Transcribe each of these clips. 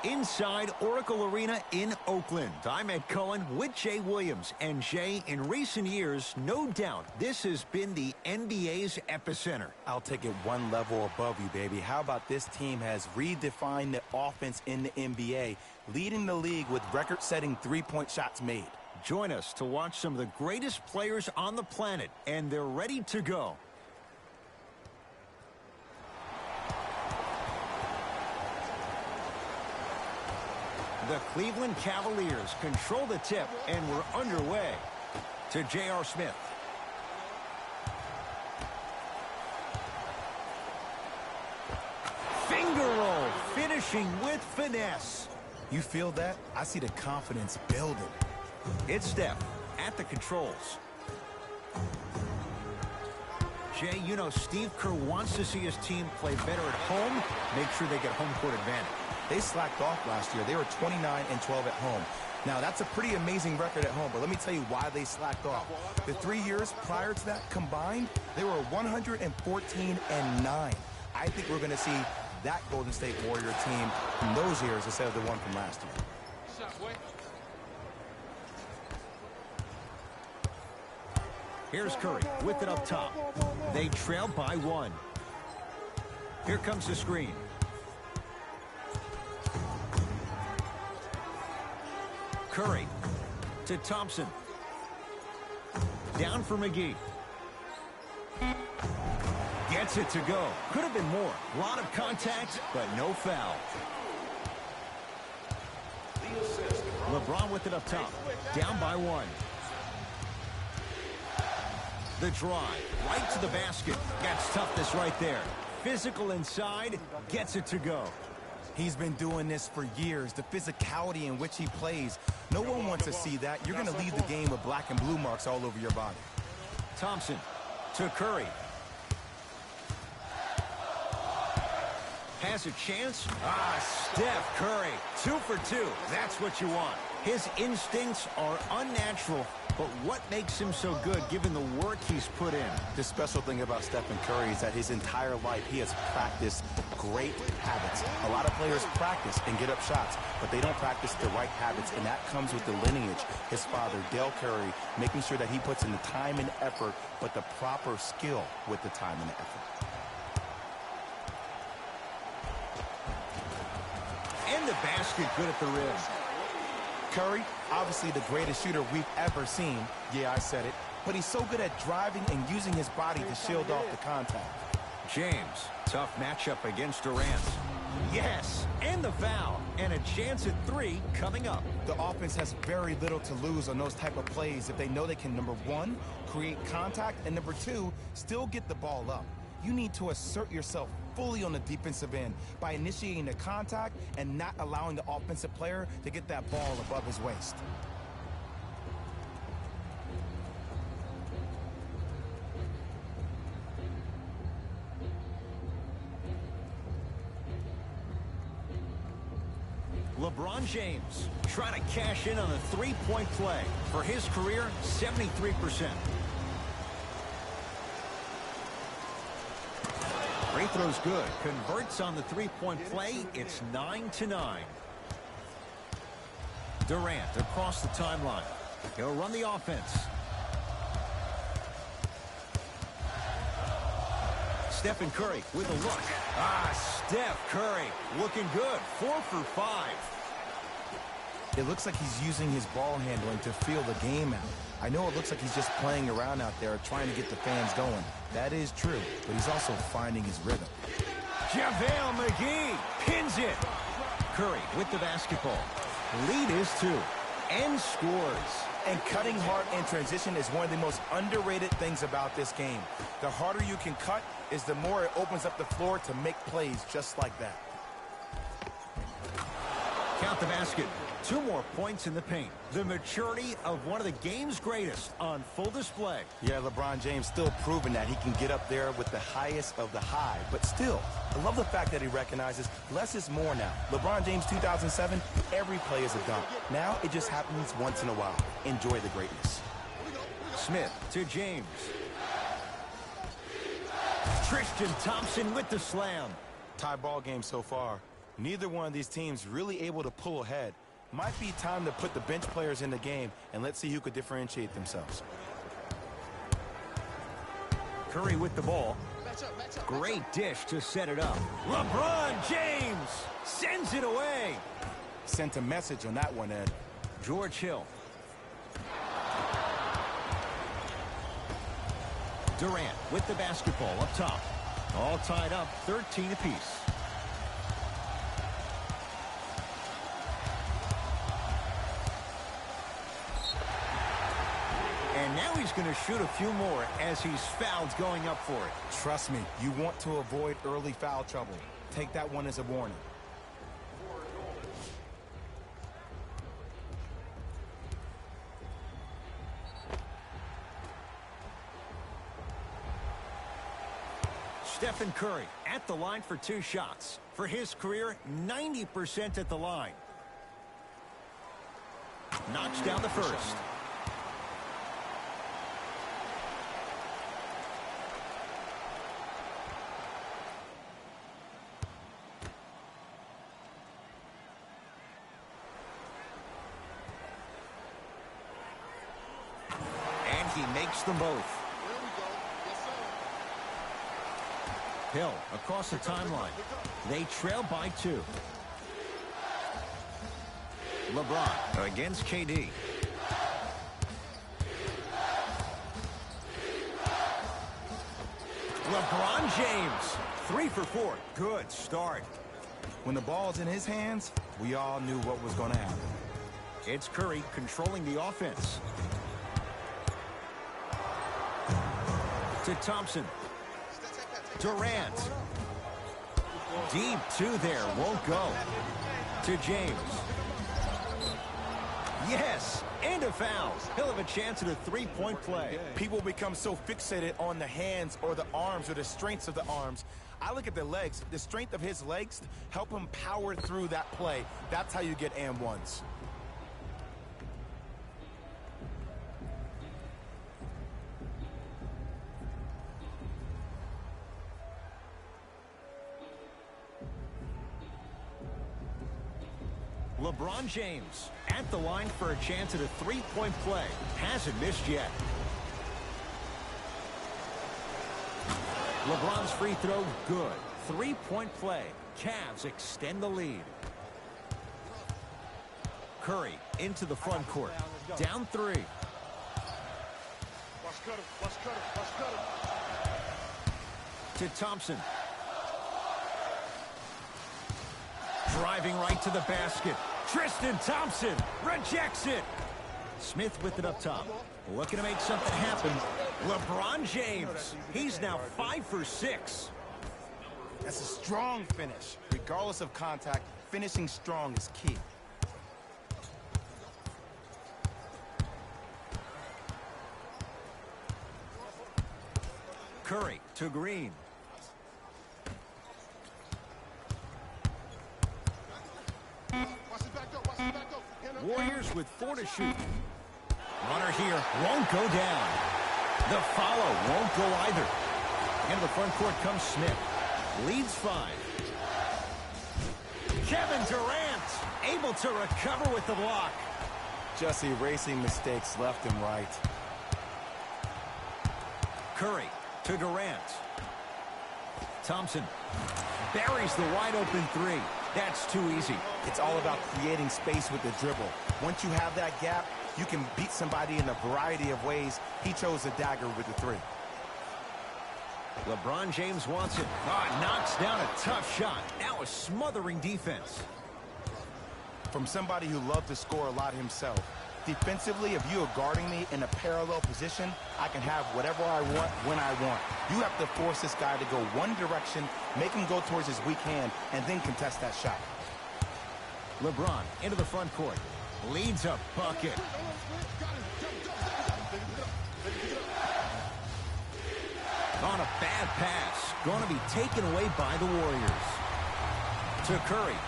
Inside Oracle Arena in Oakland, I'm Ed Cohen with Jay Williams. And Jay, in recent years, no doubt, this has been the NBA's epicenter. I'll take it one level above you, baby. How about this team has redefined the offense in the NBA, leading the league with record-setting three-point shots made. Join us to watch some of the greatest players on the planet, and they're ready to go. The Cleveland Cavaliers control the tip, and we're underway. To J.R. Smith. Finger roll, finishing with finesse. You feel that? I see the confidence building. It's Steph at the controls. Jay, you know Steve Kerr wants to see his team play better at home, make sure they get home court advantage. They slacked off last year. They were 29-12 at home. Now, that's a pretty amazing record at home, but let me tell you why they slacked off. The 3 years prior to that combined, they were 114-9. I think we're going to see that Golden State Warrior team from those years instead of the one from last year. Here's Curry with it up top. They trail by 1. Here comes the screen. Curry to Thompson. Down for McGee. Gets it to go. Could have been more. A lot of contact, but no foul. LeBron with it up top. Down by 1. The drive. Right to the basket. That's toughness right there. Physical inside. Gets it to go. He's been doing this for years. The physicality in which he plays. No one wants to see that. You're going to leave the game with black and blue marks all over your body. Thompson to Curry. Has a chance. Steph Curry. 2 for 2. That's what you want. His instincts are unnatural, but what makes him so good given the work he's put in? The special thing about Stephen Curry is that his entire life he has practiced great habits. A lot of players practice and get up shots, but they don't practice the right habits, and that comes with the lineage. His father, Dale Curry, making sure that he puts in the time and effort, but the proper skill with the time and the effort. And the basket good at the rim. Curry, obviously the greatest shooter we've ever seen. Yeah, I said it. But he's so good at driving and using his body to shield off the contact. James, tough matchup against Durant. Yes, and the foul. And a chance at 3 coming up. The offense has very little to lose on those type of plays if they know they can, number 1, create contact, and number 2, still get the ball up. You need to assert yourself fully on the defensive end by initiating the contact and not allowing the offensive player to get that ball above his waist. LeBron James trying to cash in on a 3-point play. For his career, 73%. Free throw's good. Converts on the 3-point play. It's 9-9. Durant across the timeline. He'll run the offense. Stephen Curry with a look. Steph Curry looking good. 4 for 5. It looks like he's using his ball handling to feel the game out. I know it looks like he's just playing around out there trying to get the fans going. That is true, but he's also finding his rhythm. JaVale McGee pins it. Curry with the basketball. Lead is 2. And scores. And cutting hard in transition is one of the most underrated things about this game. The harder you can cut is the more it opens up the floor to make plays just like that. Count the basket. 2 more points in the paint. The maturity of one of the game's greatest on full display. Yeah, LeBron James still proving that he can get up there with the highest of the high. But still, I love the fact that he recognizes less is more now. LeBron James 2007, every play is a dunk. Now it just happens once in a while. Enjoy the greatness. Smith to James. Tristan Thompson with the slam. Tie ball game so far. Neither one of these teams really able to pull ahead. Might be time to put the bench players in the game, and let's see who could differentiate themselves. Curry with the ball. Great dish to set it up. LeBron James sends it away. Sent a message on that one, Ed. George Hill. Durant with the basketball up top. All tied up, 13 apiece. And now he's going to shoot a few more as he's fouled going up for it. Trust me, you want to avoid early foul trouble. Take that one as a warning. Stephen Curry at the line for 2 shots. For his career, 90% at the line. Knocks down the first. And he makes them both. Hill across the timeline. They trail by 2. LeBron against KD. LeBron James, 3 for 4. Good start. When the ball's in his hands, we all knew what was going to happen. It's Curry controlling the offense. To Thompson. Durant. Deep 2 there, won't go. To James. Yes, and a foul. He'll have a chance at a 3-point play. People become so fixated on the hands or the arms or the strengths of the arms. I look at the legs. The strength of his legs help him power through that play. That's how you get and ones. LeBron James at the line for a chance at a 3-point play. Hasn't missed yet. LeBron's free throw, good. 3-point play. Cavs extend the lead. Curry into the front court. Down 3. To Thompson. Driving right to the basket. Tristan Thompson rejects it. Smith with it up top. Looking to make something happen. LeBron James. He's now 5 for 6. That's a strong finish. Regardless of contact, finishing strong is key. Curry to Green. Warriors with 4 to shoot. Runner here won't go down. The follow won't go either. Into the front court comes Smith. Leads 5. Kevin Durant able to recover with the block. Just erasing mistakes left and right. Curry to Durant. Thompson buries the wide open 3. That's too easy. It's all about creating space with the dribble. Once you have that gap, you can beat somebody in a variety of ways. He chose a dagger with the 3. LeBron James wants it. Knocks down a tough shot. Now a smothering defense. From somebody who loved to score a lot himself. Defensively, if you are guarding me in a parallel position, I can have whatever I want when I want. You have to force this guy to go one direction, make him go towards his weak hand, and then contest that shot. LeBron into the front court. Leads a bucket. On a bad pass. Going to be taken away by the Warriors. To Curry.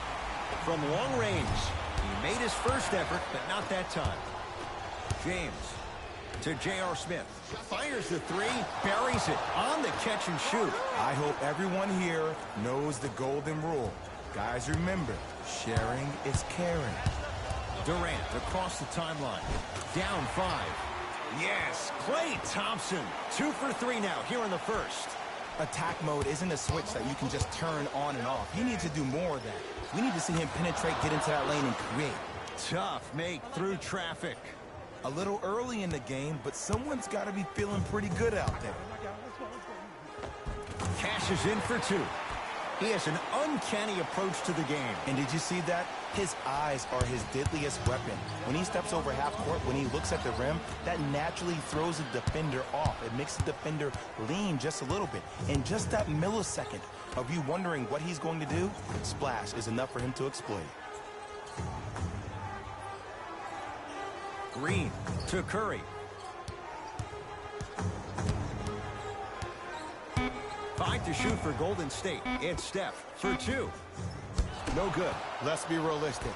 From long range. He made his first effort, but not that time. James to J.R. Smith. Fires the 3, buries it on the catch and shoot. I hope everyone here knows the golden rule. Guys, remember, sharing is caring. Durant across the timeline. Down 5. Yes, Klay Thompson. 2 for 3 now here in the first. Attack mode isn't a switch that you can just turn on and off. He needs to do more of that. We need to see him penetrate, get into that lane, and create. Tough make through traffic. A little early in the game, but someone's got to be feeling pretty good out there. Cashes in for 2. He has an uncanny approach to the game. And did you see that? His eyes are his deadliest weapon. When he steps over half court, when he looks at the rim, that naturally throws the defender off. It makes the defender lean just a little bit. And just that millisecond of you wondering what he's going to do, splash is enough for him to exploit. Green to Curry. 5 to shoot for Golden State. It's Steph for 2. No good. Let's be realistic.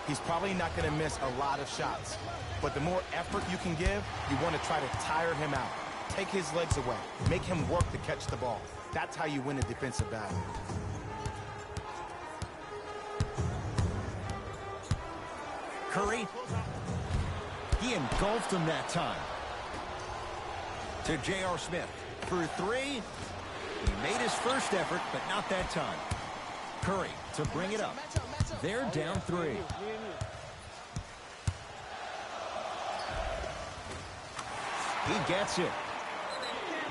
He's probably not going to miss a lot of shots. But the more effort you can give, you want to try to tire him out. Take his legs away. Make him work to catch the ball. That's how you win a defensive battle. Curry. He engulfed him that time. To J.R. Smith for 3. He made his first effort, but not that time. Curry to bring it up. They're down 3. He gets it.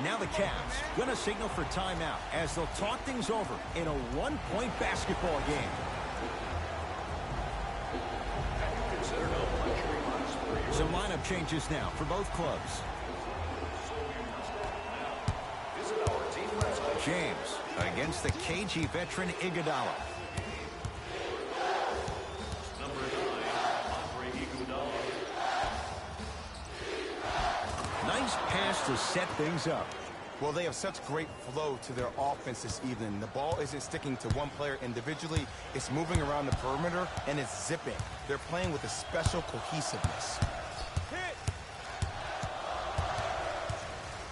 Now the Cavs going to signal for timeout as they'll talk things over in a one-point basketball game. Some lineup changes now for both clubs. James against the KG veteran Iguodala. Nice pass to set things up. Well, they have such great flow to their offense this evening. The ball isn't sticking to one player individually. It's moving around the perimeter, and it's zipping. They're playing with a special cohesiveness.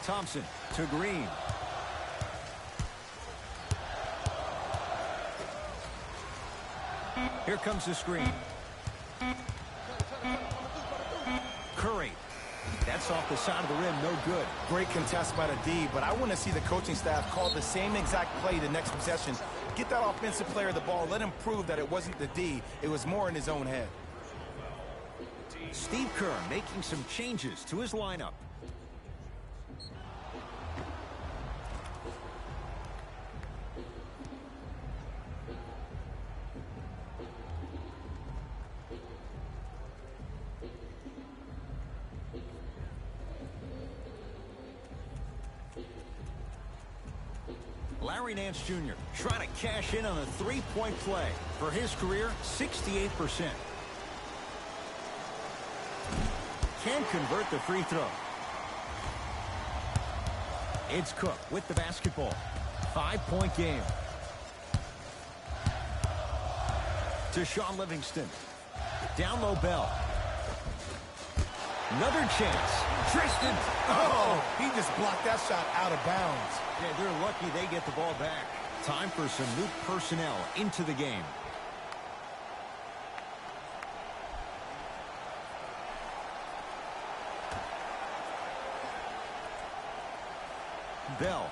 Thompson to Green. Here comes the screen. Curry. That's off the side of the rim, no good. Great contest by the D, but I want to see the coaching staff call the same exact play the next possession. Get that offensive player the ball. Let him prove that it wasn't the D. It was more in his own head. Steve Kerr making some changes to his lineup. Larry Nance Jr. trying to cash in on a three-point play. For his career, 68%. Can convert the free throw. It's Cook with the basketball. 5-point game. To Sean Livingston. Down low, Bell. Another chance. Tristan. Oh, he just blocked that shot out of bounds. Yeah, they're lucky they get the ball back. Time for some new personnel into the game. Bell.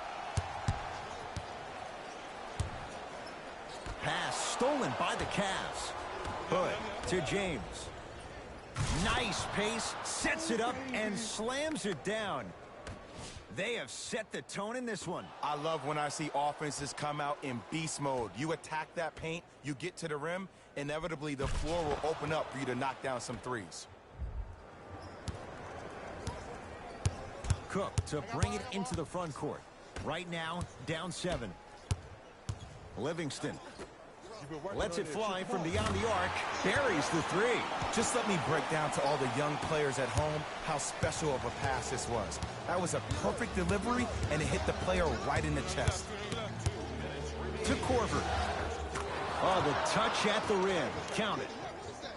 Pass stolen by the Cavs. Hood to James. Nice pace, sets it up, and slams it down. They have set the tone in this one. I love when I see offenses come out in beast mode. You attack that paint, you get to the rim, inevitably the floor will open up for you to knock down some threes. Cook to bring it into the front court. Right now, down 7. Livingston lets it fly from beyond the arc. Buries the 3. Just let me break down to all the young players at home how special of a pass this was. That was a perfect delivery, and it hit the player right in the chest. To Korver. Oh, the touch at the rim. Count it.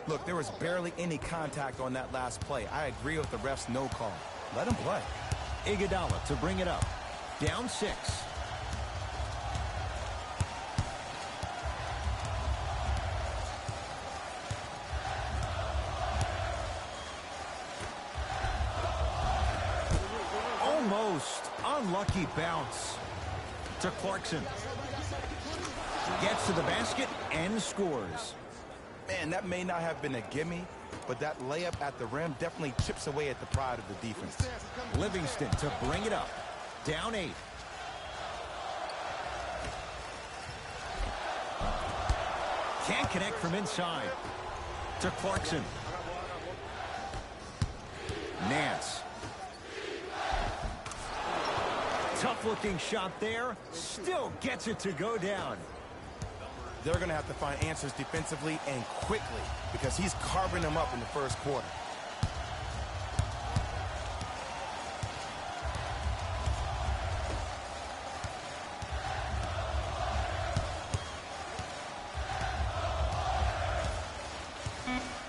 Look, there was barely any contact on that last play. I agree with the ref's no call. Let him play. Iguodala to bring it up. Down 6. Unlucky bounce. To Clarkson. Gets to the basket and scores. Man, that may not have been a gimme, but that layup at the rim definitely chips away at the pride of the defense. Livingston to bring it up. Down 8. Can't connect from inside. To Clarkson. Nance. Tough-looking shot there. Still gets it to go down. They're going to have to find answers defensively and quickly because he's carving them up in the first quarter.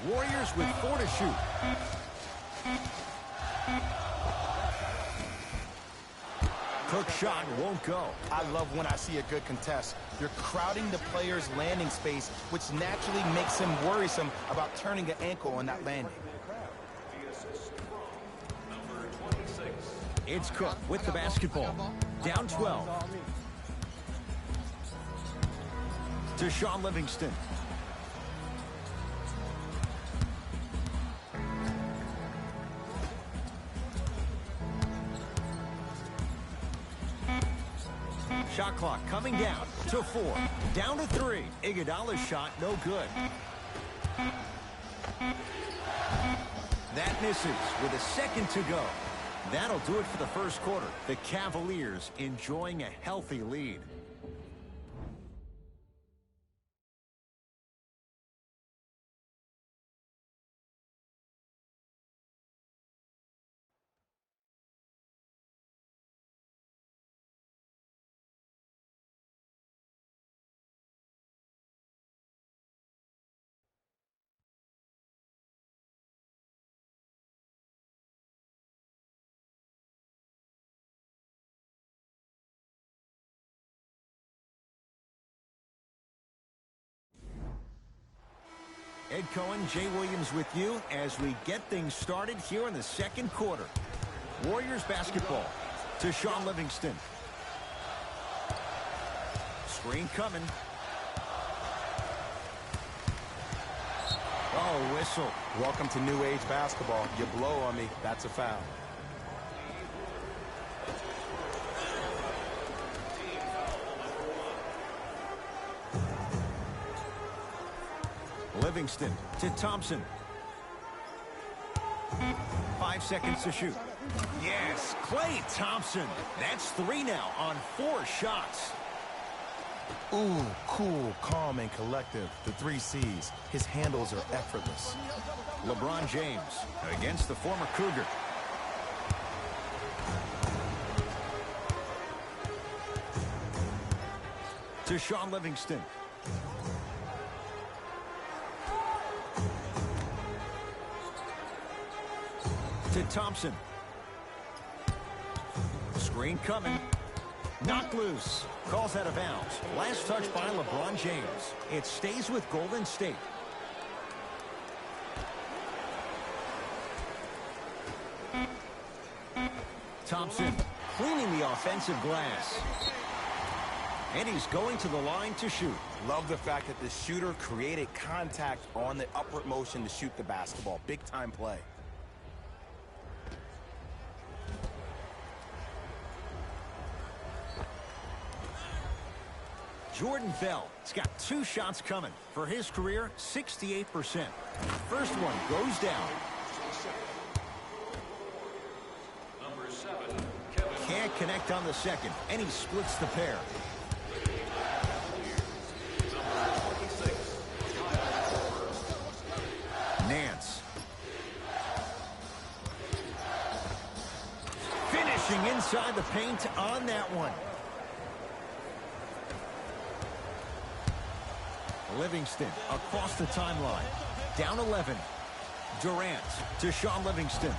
Warriors with 4 to shoot. Took shot, won't go. I love when I see a good contest. You're crowding the player's landing space, which naturally makes him worrisome about turning an ankle on that landing. It's Cook with the basketball. Down 12. To Shaun Livingston. Shot clock coming down to 4. Down to 3. Iguodala's shot no good. That misses with a second to go. That'll do it for the first quarter. The Cavaliers enjoying a healthy lead. Ed Cohen, Jay Williams with you as we get things started here in the second quarter. Warriors basketball to Shaun Livingston. Screen coming. Oh, whistle. Welcome to New Age basketball. You blow on me, that's a foul. Livingston to Thompson. 5 seconds to shoot. Yes, Klay Thompson. That's 3 now on 4 shots. Ooh, cool, calm, and collective. The 3 C's. His handles are effortless. LeBron James against the former Cougar. To Shaun Livingston. To Thompson. Screen coming. Knocked loose. Calls out of bounds. Last touch by LeBron James. It stays with Golden State. Thompson cleaning the offensive glass. And he's going to the line to shoot. Love the fact that the shooter created contact on the upward motion to shoot the basketball. Big time play. Jordan Bell has got 2 shots coming. For his career, 68%. First one goes down. Can't connect on the second, and he splits the pair. Nance. Finishing inside the paint on that one. Livingston across the timeline. Down 11. Durant to Shaun Livingston.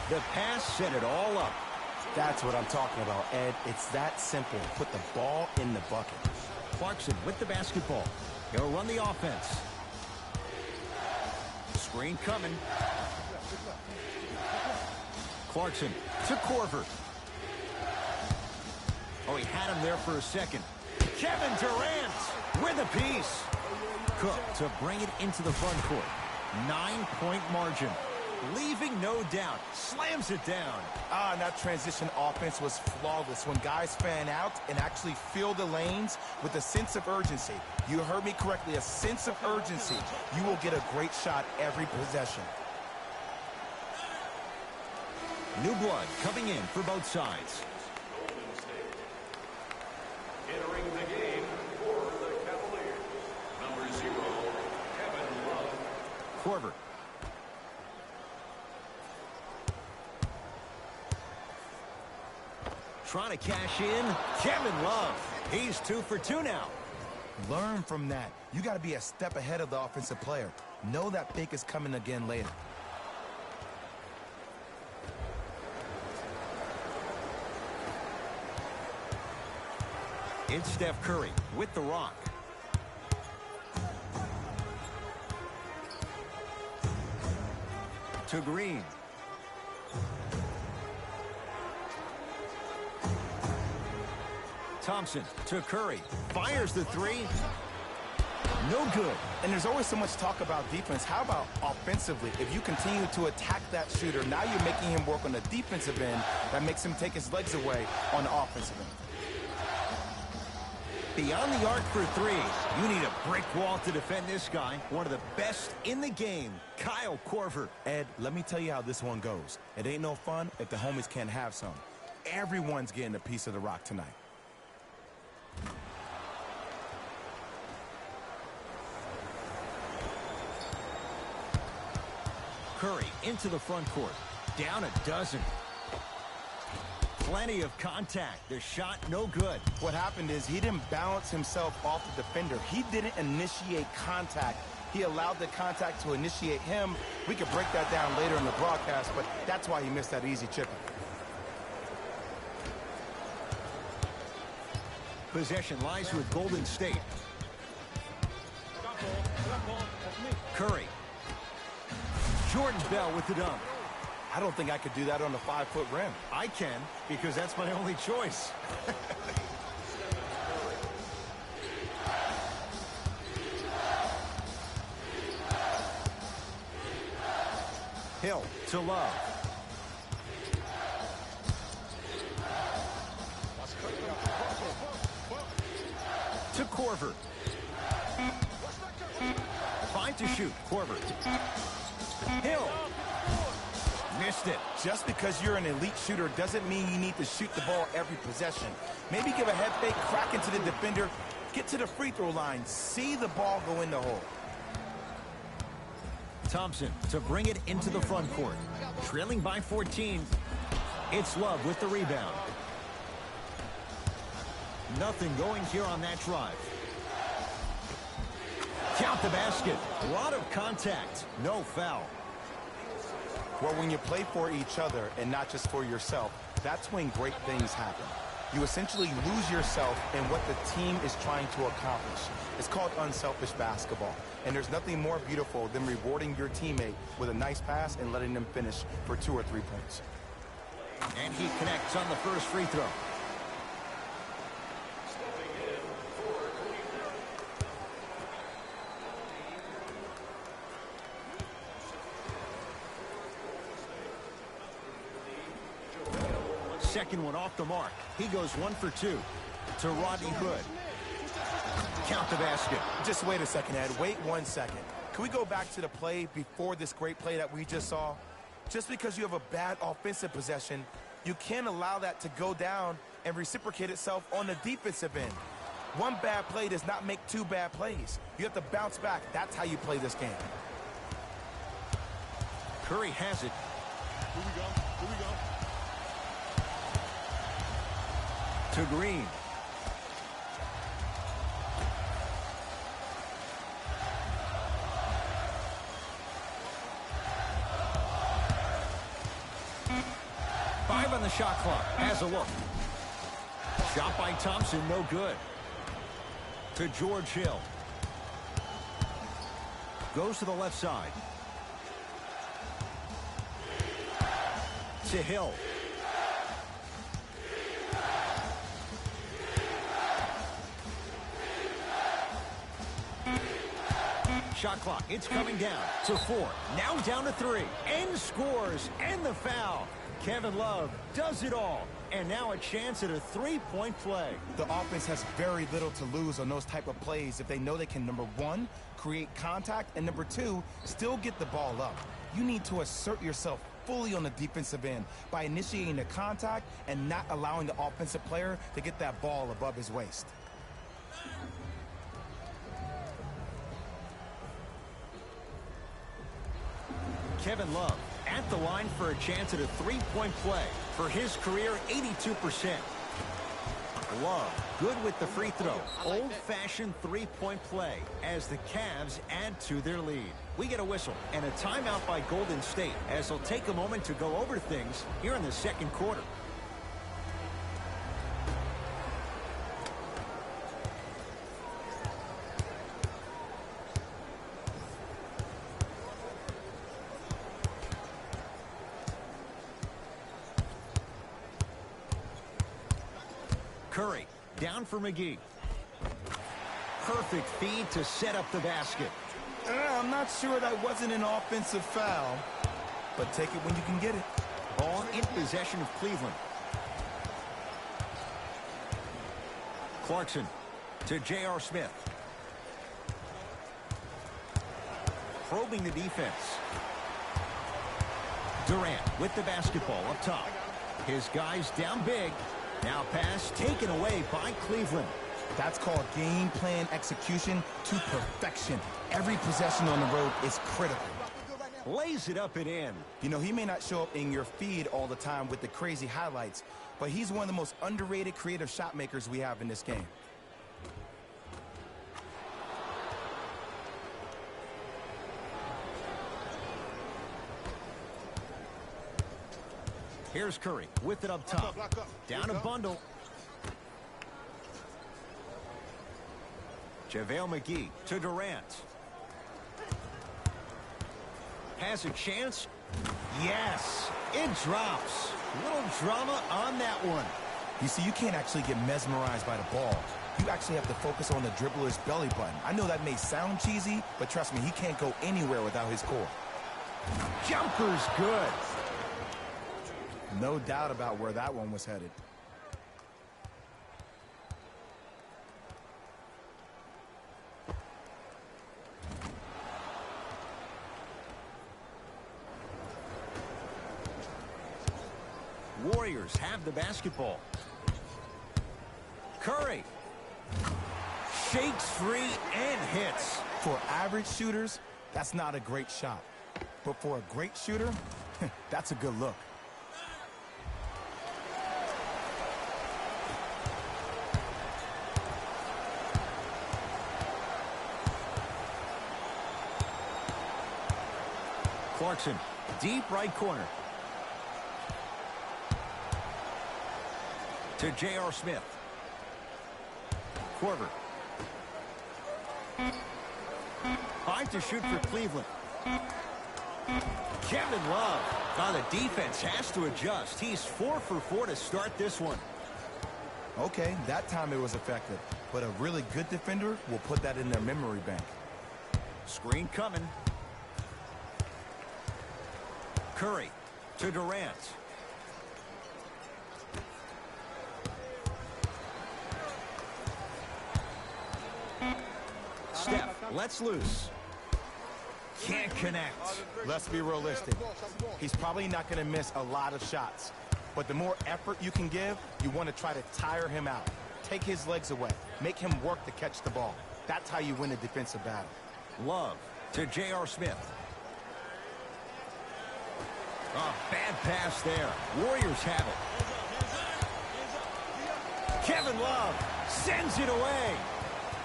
The pass set it all up. That's what I'm talking about, Ed. It's that simple. Put the ball in the bucket. Clarkson with the basketball. He'll run the offense. Screen coming. Clarkson to Korver. Oh, he had him there for a second. Kevin Durant with a piece. Cook to bring it into the front court. 9-point margin. Leaving no doubt. Slams it down. And that transition offense was flawless when guys fan out and actually fill the lanes with a sense of urgency. You heard me correctly, a sense of urgency. You will get a great shot every possession. New blood coming in for both sides. Entering the game for the Cavaliers, number 0, Kevin Love. Korver. Trying to cash in. Kevin Love. He's 2 for 2 now. Learn from that. You got to be a step ahead of the offensive player. Know that pick is coming again later. It's Steph Curry with the rock. To Green. Thompson to Curry. Fires the 3. No good. And there's always so much talk about defense. How about offensively? If you continue to attack that shooter, now you're making him work on the defensive end. That makes him take his legs away on the offensive end. Beyond the arc for 3. You need a brick wall to defend this guy. One of the best in the game, Kyle Korver. Ed, let me tell you how this one goes. It ain't no fun if the homies can't have some. Everyone's getting a piece of the rock tonight. Curry into the front court. Down a dozen. Plenty of contact. The shot no good. What happened is he didn't balance himself off the defender. He didn't initiate contact. He allowed the contact to initiate him. We could break that down later in the broadcast, but that's why he missed that easy chip. Possession lies with Golden State. Curry. Jordan Bell with the dunk. I don't think I could do that on a 5-foot rim. I can, because that's my only choice. Hill to Love. To Korver. 5 to shoot. Korver. Hill. Missed it. Just because you're an elite shooter doesn't mean you need to shoot the ball every possession. Maybe give a head fake, crack into the defender, get to the free throw line, see the ball go in the hole. Thompson to bring it into the front court. Trailing by 14. It's Love with the rebound. Nothing going here on that drive. Count the basket. A lot of contact. No foul. Well, when you play for each other and not just for yourself, that's when great things happen. You essentially lose yourself in what the team is trying to accomplish. It's called unselfish basketball. And there's nothing more beautiful than rewarding your teammate with a nice pass and letting them finish for 2 or 3 points. And he connects on the first free throw. Second one off the mark. He goes 1 for 2 to Rodney Hood. Count the basket. Just wait a second, Ed. Wait 1 second. Can we go back to the play before this great play that we just saw? Just because you have a bad offensive possession, you can't allow that to go down and reciprocate itself on the defensive end. One bad play does not make 2 bad plays. You have to bounce back. That's how you play this game. Curry has it. Here we go. Here we go. To Green. Five on the shot clock. Has a look. Shot by Thompson, no good. To George Hill. Goes to the left side. To Hill. Shot clock, it's coming down to 4. Now down to 3. And scores. And the foul. Kevin Love does it all. And now a chance at a three-point play. The offense has very little to lose on those type of plays if they know they can, number one, create contact, and number two, still get the ball up. You need to assert yourself fully on the defensive end by initiating the contact and not allowing the offensive player to get that ball above his waist. Kevin Love at the line for a chance at a three-point play. For his career, 82%. Love, good with the free throw. Old-fashioned three-point play as the Cavs add to their lead. We get a whistle and a timeout by Golden State as they'll take a moment to go over things here in the second quarter. Curry, down for McGee. Perfect feed to set up the basket. I'm not sure that wasn't an offensive foul, but take it when you can get it. Ball in possession of Cleveland. Clarkson to J.R. Smith. Probing the defense. Durant with the basketball up top. His guys down big. Now pass taken away by Cleveland. That's called game plan execution to perfection. Every possession on the road is critical. Lays it up and in. You know, he may not show up in your feed all the time with the crazy highlights, but he's one of the most underrated creative shot makers we have in this game. Here's Curry with it up top. Down a bundle. JaVale McGee to Durant. Has a chance. Yes, it drops. Little drama on that one. You see, you can't actually get mesmerized by the ball. You actually have to focus on the dribbler's belly button. I know that may sound cheesy, but trust me, he can't go anywhere without his core. Jumper's good. No doubt about where that one was headed. Warriors have the basketball. Curry shakes free and hits. For average shooters, that's not a great shot. But for a great shooter, that's a good look. Clarkson, deep right corner. To J.R. Smith. Korver. 5 to shoot for Cleveland. Kevin Love. Now the defense has to adjust. He's 4 for 4 to start this one. Okay, that time it was effective. But a really good defender will put that in their memory bank. Screen coming. Curry to Durant. Steph lets loose. Can't connect. Let's be realistic. He's probably not going to miss a lot of shots. But the more effort you can give, you want to try to tire him out. Take his legs away. Make him work to catch the ball. That's how you win a defensive battle. Love to J.R. Smith. Oh, bad pass there. Warriors have it. Kevin Love sends it away.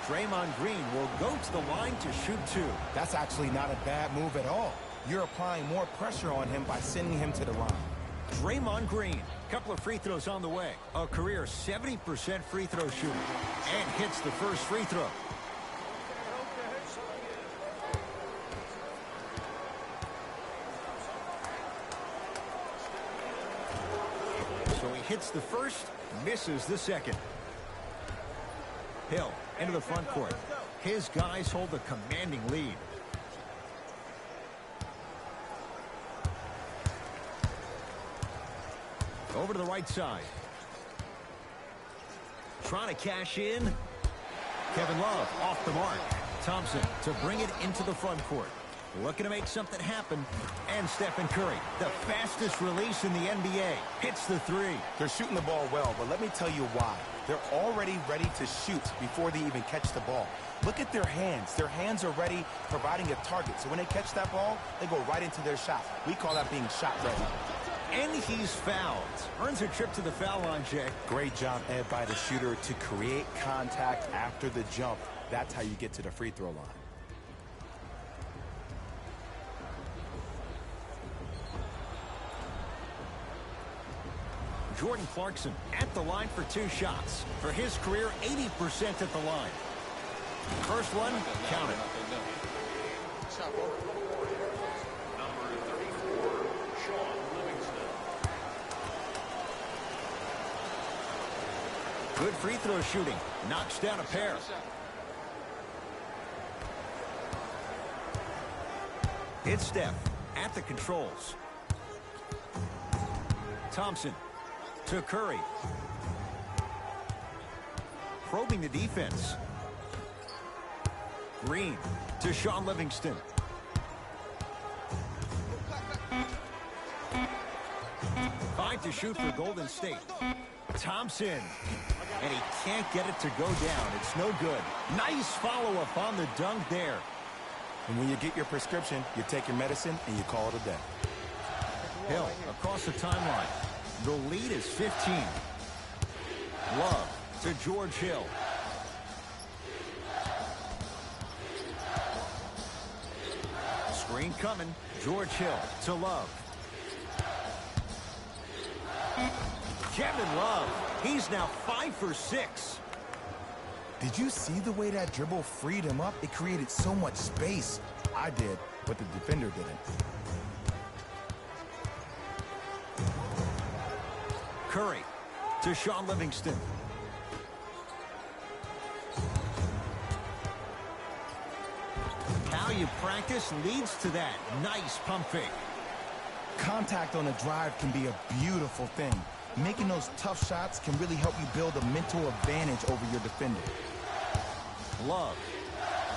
Draymond Green will go to the line to shoot 2. That's actually not a bad move at all. You're applying more pressure on him by sending him to the line. Draymond Green, couple of free throws on the way. A career 70% free throw shooter. And hits the first free throw. So he hits the first, misses the second. Hill into the front court. His guys hold a commanding lead. Over to the right side. Trying to cash in. Kevin Love off the mark. Thompson to bring it into the front court. Looking to make something happen. And Stephen Curry, the fastest release in the NBA, hits the three. They're shooting the ball well, but let me tell you why. They're already ready to shoot before they even catch the ball. Look at their hands. Their hands are ready, providing a target. So when they catch that ball, they go right into their shot. We call that being shot ready. And he's fouled. Earns a trip to the foul line, Jay. Great job, Ed, by the shooter to create contact after the jump. That's how you get to the free throw line. Jordan Clarkson at the line for 2 shots. For his career, 80% at the line. First one, counted. Number 34, Sean Livingston. Good free throw shooting. Knocks down a pair. It's Steph at the controls. Thompson to Curry. Probing the defense. Green to Sean Livingston. Five to shoot for Golden State. Thompson. And he can't get it to go down. It's no good. Nice follow-up on the dunk there. And when you get your prescription, you take your medicine and you call it a day. Hill across the timeline. The lead is 15. Love to George Hill. Screen coming. George Hill to Love. Kevin Love. He's now 5 for 6. Did you see the way that dribble freed him up? It created so much space. I did, but the defender didn't. Curry to Sean Livingston. How you practice leads to that. Nice pump fake. Contact on a drive can be a beautiful thing. Making those tough shots can really help you build a mental advantage over your defender. Love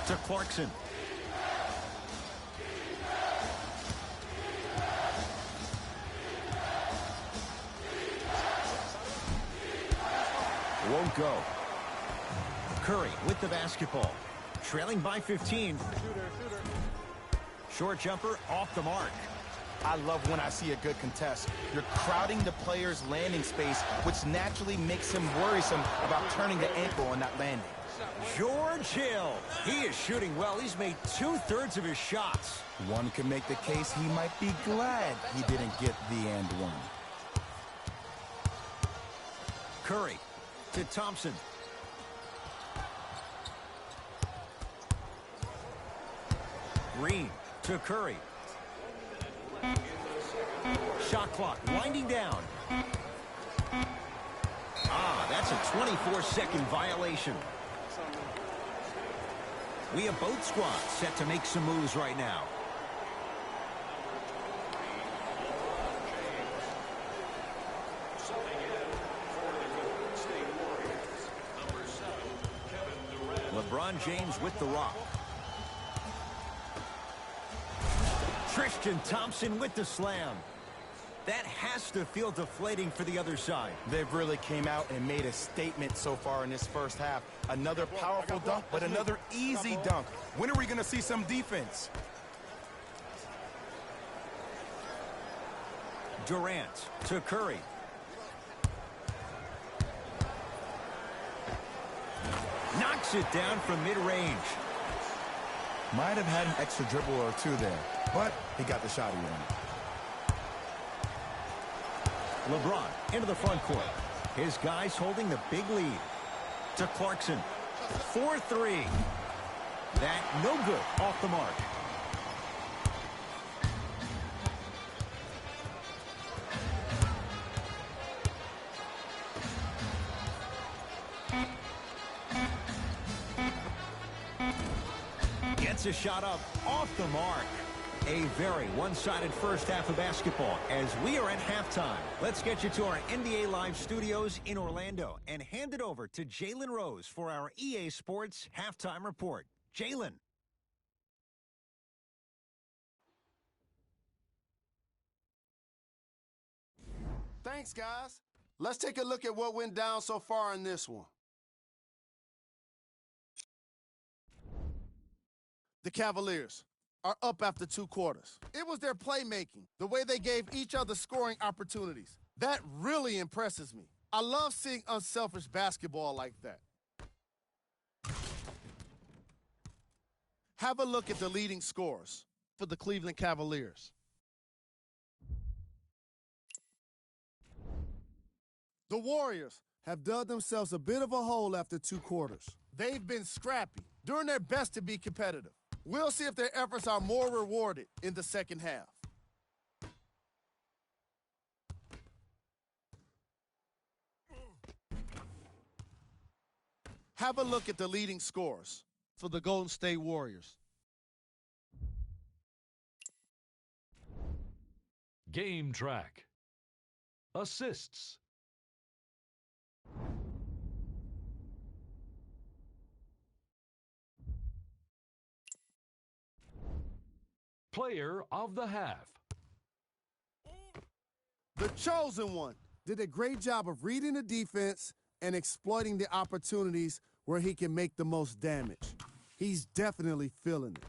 to Clarkson. Won't go. Curry with the basketball. Trailing by 15. Short jumper off the mark. I love when I see a good contest. You're crowding the player's landing space, which naturally makes him worrisome about turning the ankle on that landing. George Hill. He is shooting well. He's made 2/3 of his shots. One can make the case he might be glad he didn't get the and one. Curry to Thompson. Green to Curry. Shot clock winding down. That's a 24-second violation. We have both squads set to make some moves right now. Subbing in for the Golden State Warriors. Number 7, Kevin Durant. LeBron James with the rock. Tristan Thompson with the slam. That has to feel deflating for the other side. They've really came out and made a statement so far in this first half. Another powerful dunk, but another easy dunk. When are we going to see some defense? Durant to Curry. Knocks it down from mid-range. Might have had an extra dribble or two there, but he got the shot he wanted. LeBron into the front court. His guys holding the big lead. To Clarkson. 4-3. That no good off the mark. Gets a shot up off the mark. A very one-sided first half of basketball as we are at halftime. Let's get you to our NBA Live studios in Orlando and hand it over to Jalen Rose for our EA Sports Halftime Report. Jalen. Thanks, guys. Let's take a look at what went down so far in this one. The Cavaliers are up after 2 quarters. It was their playmaking, the way they gave each other scoring opportunities. That really impresses me. I love seeing unselfish basketball like that. Have a look at the leading scorers for the Cleveland Cavaliers. The Warriors have dug themselves a bit of a hole after 2 quarters. They've been scrappy, doing their best to be competitive. We'll see if their efforts are more rewarded in the second half. Have a look at the leading scorers for the Golden State Warriors. Game track. Assists. Player of the half. The chosen one did a great job of reading the defense and exploiting the opportunities where he can make the most damage. He's definitely feeling it.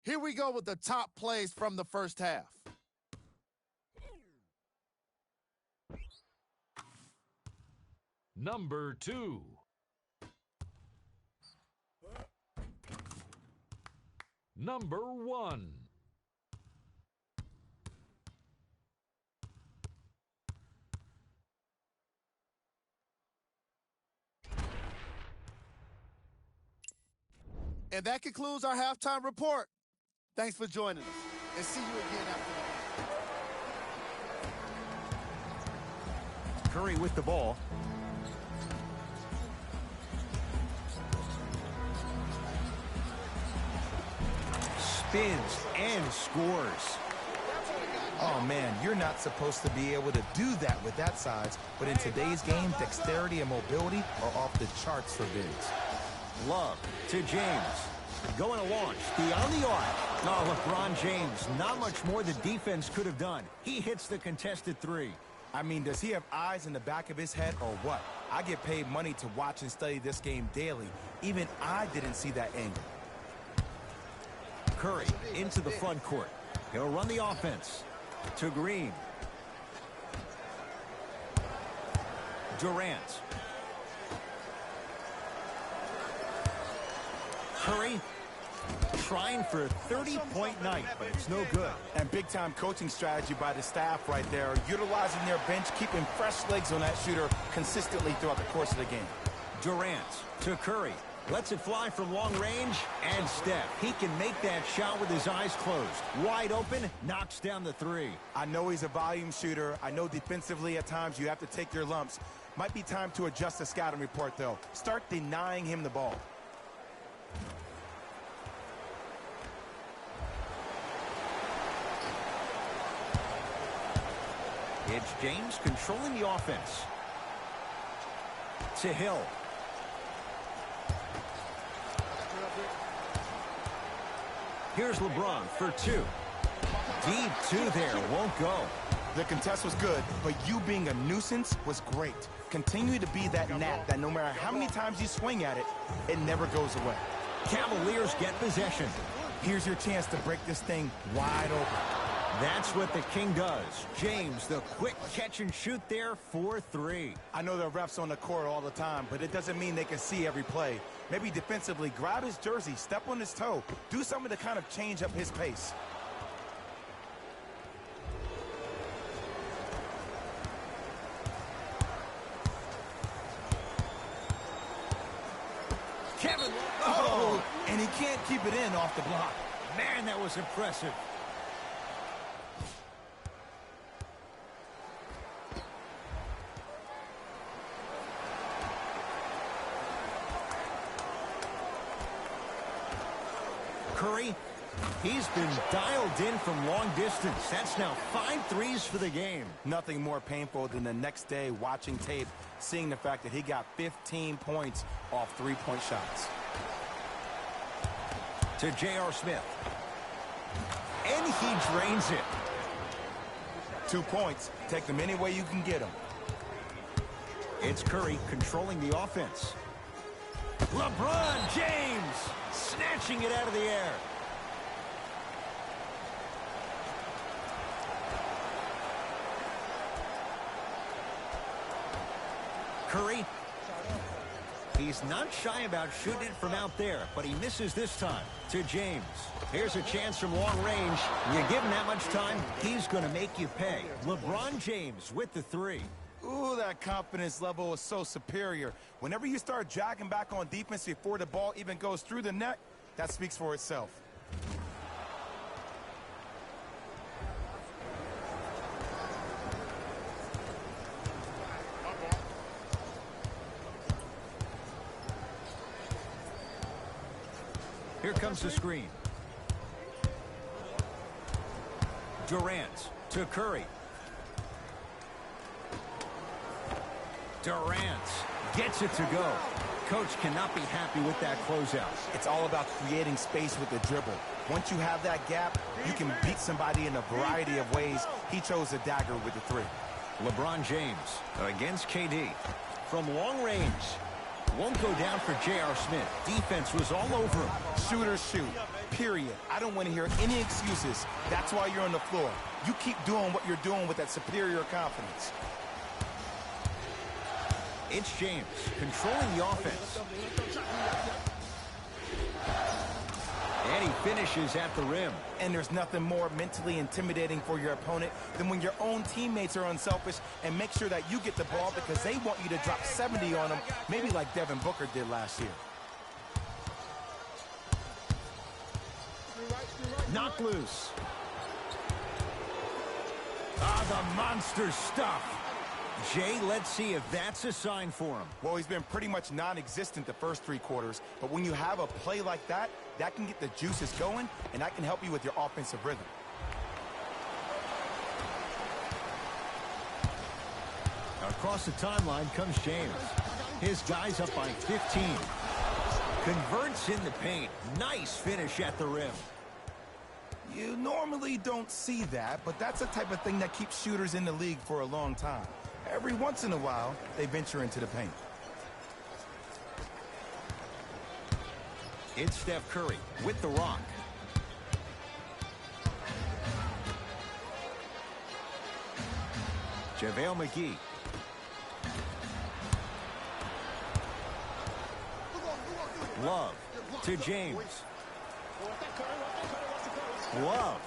Here we go with the top plays from the first half. Number 2. Number 1. And that concludes our halftime report. Thanks for joining us, and see you again after the game. Curry with the ball. Spins and scores. Oh, man, you're not supposed to be able to do that with that size, but in today's game, dexterity and mobility are off the charts for bigs. Love to James. Going to launch beyond the arc. Oh, LeBron James, not much more the defense could have done. He hits the contested 3. I mean, does he have eyes in the back of his head or what? I get paid money to watch and study this game daily. Even I didn't see that angle. Curry into the front court. He'll run the offense to Green. Durant. Curry trying for a 30-point night, but it's no good. And big-time coaching strategy by the staff right there, utilizing their bench, keeping fresh legs on that shooter consistently throughout the course of the game. Durant to Curry. Lets it fly from long range, and Steph. He can make that shot with his eyes closed. Wide open, knocks down the 3. I know he's a volume shooter. I know defensively at times you have to take your lumps. Might be time to adjust the scouting report, though. Start denying him the ball. It's James controlling the offense. To Hill. Here's LeBron for 2. Deep 2 there, won't go. The contest was good, but you being a nuisance was great. Continue to be that gnat that no matter how many times you swing at it, it never goes away. Cavaliers get possession. Here's your chance to break this thing wide open. That's what the King does. James, the quick catch and shoot there for 3. I know there are refs on the court all the time, but it doesn't mean they can see every play. Maybe defensively, grab his jersey, step on his toe, do something to kind of change up his pace. Kevin, And he can't keep it in off the block. Man, that was impressive. Curry, he's been dialed in from long distance. That's now 5 threes for the game. Nothing more painful than the next day watching tape, seeing the fact that he got 15 points off three-point shots. To J.R. Smith. And he drains it. 2 points. Take them any way you can get them. It's Curry controlling the offense. LeBron James snatching it out of the air. Curry. He's not shy about shooting it from out there, but he misses this time. To James. Here's a chance from long range. You give him that much time, he's going to make you pay. LeBron James with the three. Ooh, that confidence level is so superior. Whenever you start dragging back on defense before the ball even goes through the net, that speaks for itself. Here comes the screen. Durant to Curry. Durant gets it to go. Coach cannot be happy with that closeout. It's all about creating space with the dribble. Once you have that gap, you can beat somebody in a variety of ways. He chose a dagger with the three. LeBron James against KD. From long range. Won't go down for J.R. Smith. Defense was all over him. Shooters shoot, period. I don't want to hear any excuses. That's why you're on the floor. You keep doing what you're doing with that superior confidence. It's James controlling the offense. And he finishes at the rim. And there's nothing more mentally intimidating for your opponent than when your own teammates are unselfish and make sure that you get the ball because they want you to drop 70 on them, maybe like Devin Booker did last year. Knocked loose. Ah, the monster stuff. Jay, let's see if that's a sign for him. Well, he's been pretty much non-existent the first 3 quarters, but when you have a play like that, that can get the juices going, and that can help you with your offensive rhythm. Across the timeline comes James. His guy's up by 15. Converts in the paint. Nice finish at the rim. You normally don't see that, but that's the type of thing that keeps shooters in the league for a long time. Every once in a while, they venture into the paint. It's Steph Curry with the rock. JaVale McGee. Love to James. Love.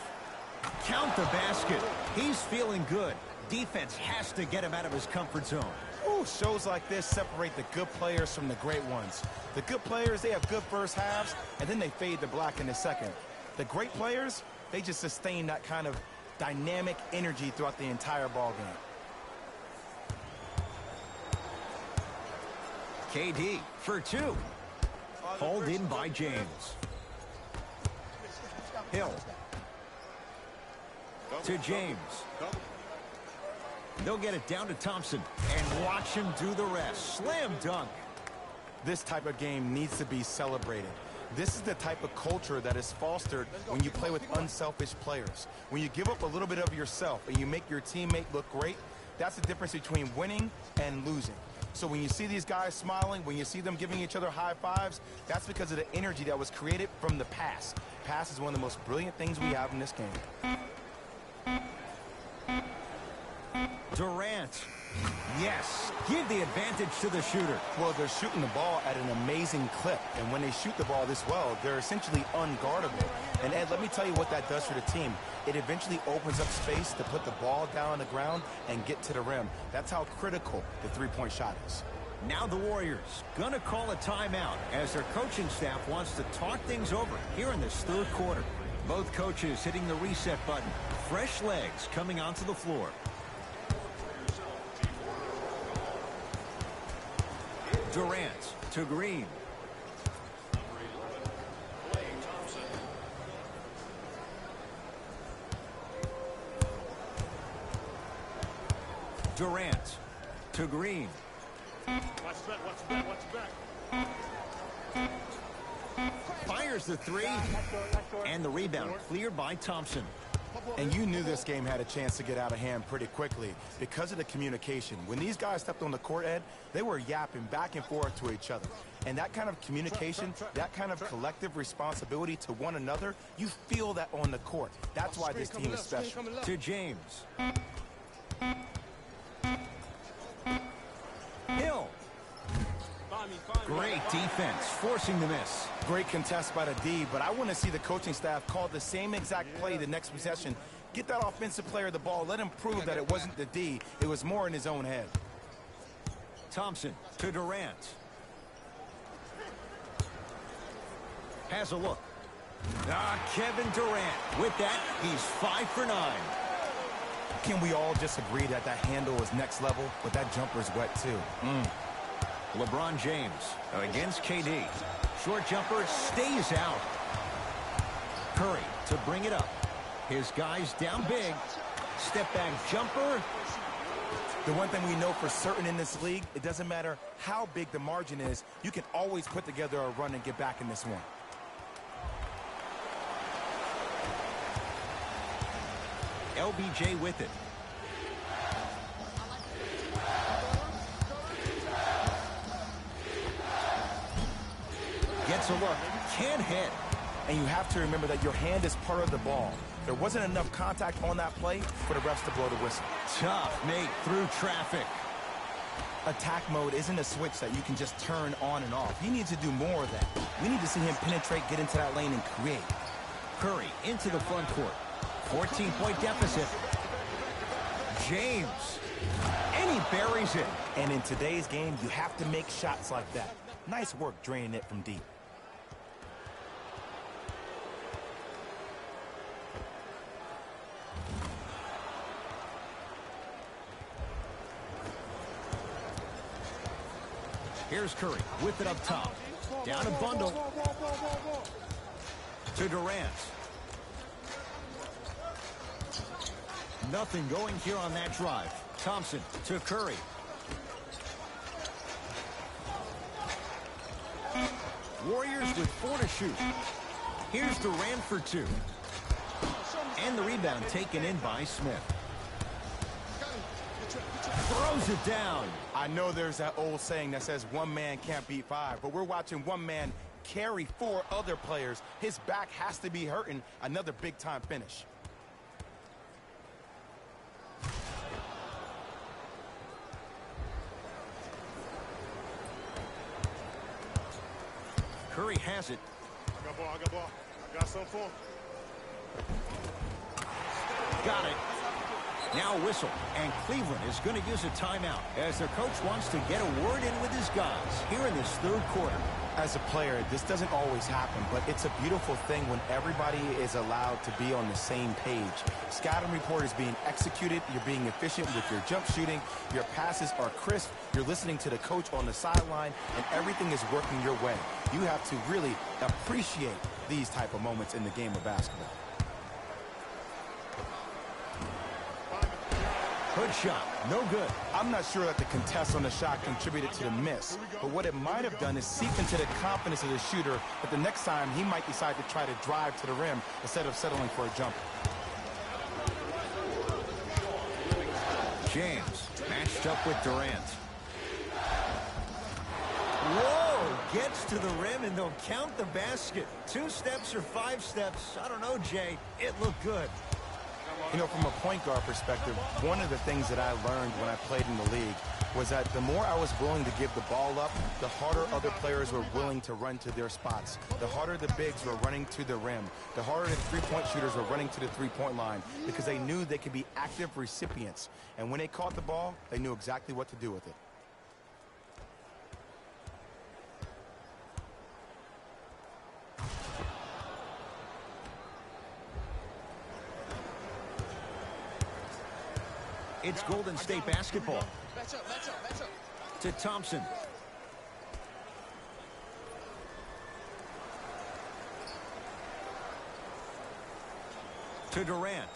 Count the basket. He's feeling good. Defense has to get him out of his comfort zone. Ooh, shows like this separate the good players from the great ones. The good players, they have good first halves, and then they fade to black in the second. The great players, they just sustain that kind of dynamic energy throughout the entire ball game. KD for 2. Hauled in by James. Hill. To James. They'll get it down to Thompson and watch him do the rest. Slam dunk. This type of game needs to be celebrated. This is the type of culture that is fostered when you play with unselfish players. When you give up a little bit of yourself and you make your teammate look great, that's the difference between winning and losing. So when you see these guys smiling, when you see them giving each other high fives, that's because of the energy that was created from the pass. Pass is one of the most brilliant things we have in this game. Durant. Yes. Give the advantage to the shooter. Well, they're shooting the ball at an amazing clip. And when they shoot the ball this well, they're essentially unguardable. And Ed, let me tell you what that does for the team. It eventually opens up space to put the ball down on the ground and get to the rim. That's how critical the three-point shot is. Now the Warriors gonna call a timeout as their coaching staff wants to talk things over here in this 3rd quarter. Both coaches hitting the reset button. Fresh legs coming onto the floor. Durant to Green. Durant to Green. Fires the three, and the rebound cleared by Thompson. And you knew this game had a chance to get out of hand pretty quickly because of the communication. When these guys stepped on the court, Ed, they were yapping back and forth to each other. And that kind of communication, that kind of collective responsibility to one another, you feel that on the court. That's why this team is special. To James. Hill. Great defense, forcing the miss. Great contest by the D, but I want to see the coaching staff call the same exact play the next possession. Get that offensive player the ball. Let him prove that it wasn't the D. It was more in his own head. Thompson to Durant. Has a look. Kevin Durant. With that, he's 5 for 9. Can we all just agree that that handle is next level, but that jumper's wet too? LeBron James against KD. Short jumper stays out. Curry to bring it up. His guys down big. Step back jumper. The one thing we know for certain in this league, it doesn't matter how big the margin is, you can always put together a run and get back in this one. LBJ with it. Gets a look. Can't hit. And you have to remember that your hand is part of the ball. There wasn't enough contact on that play for the refs to blow the whistle. Tough mate through traffic. Attack mode isn't a switch that you can just turn on and off. He needs to do more of that. We need to see him penetrate, get into that lane, and create. Curry into the front court. 14-point deficit. James. And he buries it. And in today's game, you have to make shots like that. Nice work draining it from deep. Here's Curry with it up top. Down a bundle. To Durant. Nothing going here on that drive. Thompson to Curry. Warriors with 4 to shoot. Here's Durant for 2. And the rebound taken in by Smith. Throws it down. I know there's that old saying that says one man can't beat 5, but we're watching one man carry 4 other players. His back has to be hurting. Another big-time finish. Curry has it. I got ball. I got something for him. Got it. Now a whistle, and Cleveland is going to use a timeout as their coach wants to get a word in with his guys here in this 3rd quarter. As a player, this doesn't always happen, but it's a beautiful thing when everybody is allowed to be on the same page. Scouting report is being executed, you're being efficient with your jump shooting, your passes are crisp, you're listening to the coach on the sideline, and everything is working your way. You have to really appreciate these type of moments in the game of basketball. Good shot. No good. I'm not sure that the contest on the shot contributed to the miss, but what it might have done is seep into the confidence of the shooter that the next time he might decide to try to drive to the rim instead of settling for a jumper. James matched up with Durant. Whoa! Gets to the rim and they'll count the basket. 2 steps or 5 steps. I don't know, Jay. It looked good. You know, from a point guard perspective, one of the things that I learned when I played in the league was that the more I was willing to give the ball up, the harder other players were willing to run to their spots. The harder the bigs were running to the rim. The harder the three-point shooters were running to the three-point line because they knew they could be active recipients. And when they caught the ball, they knew exactly what to do with it. It's Golden State basketball. To Thompson. To Durant.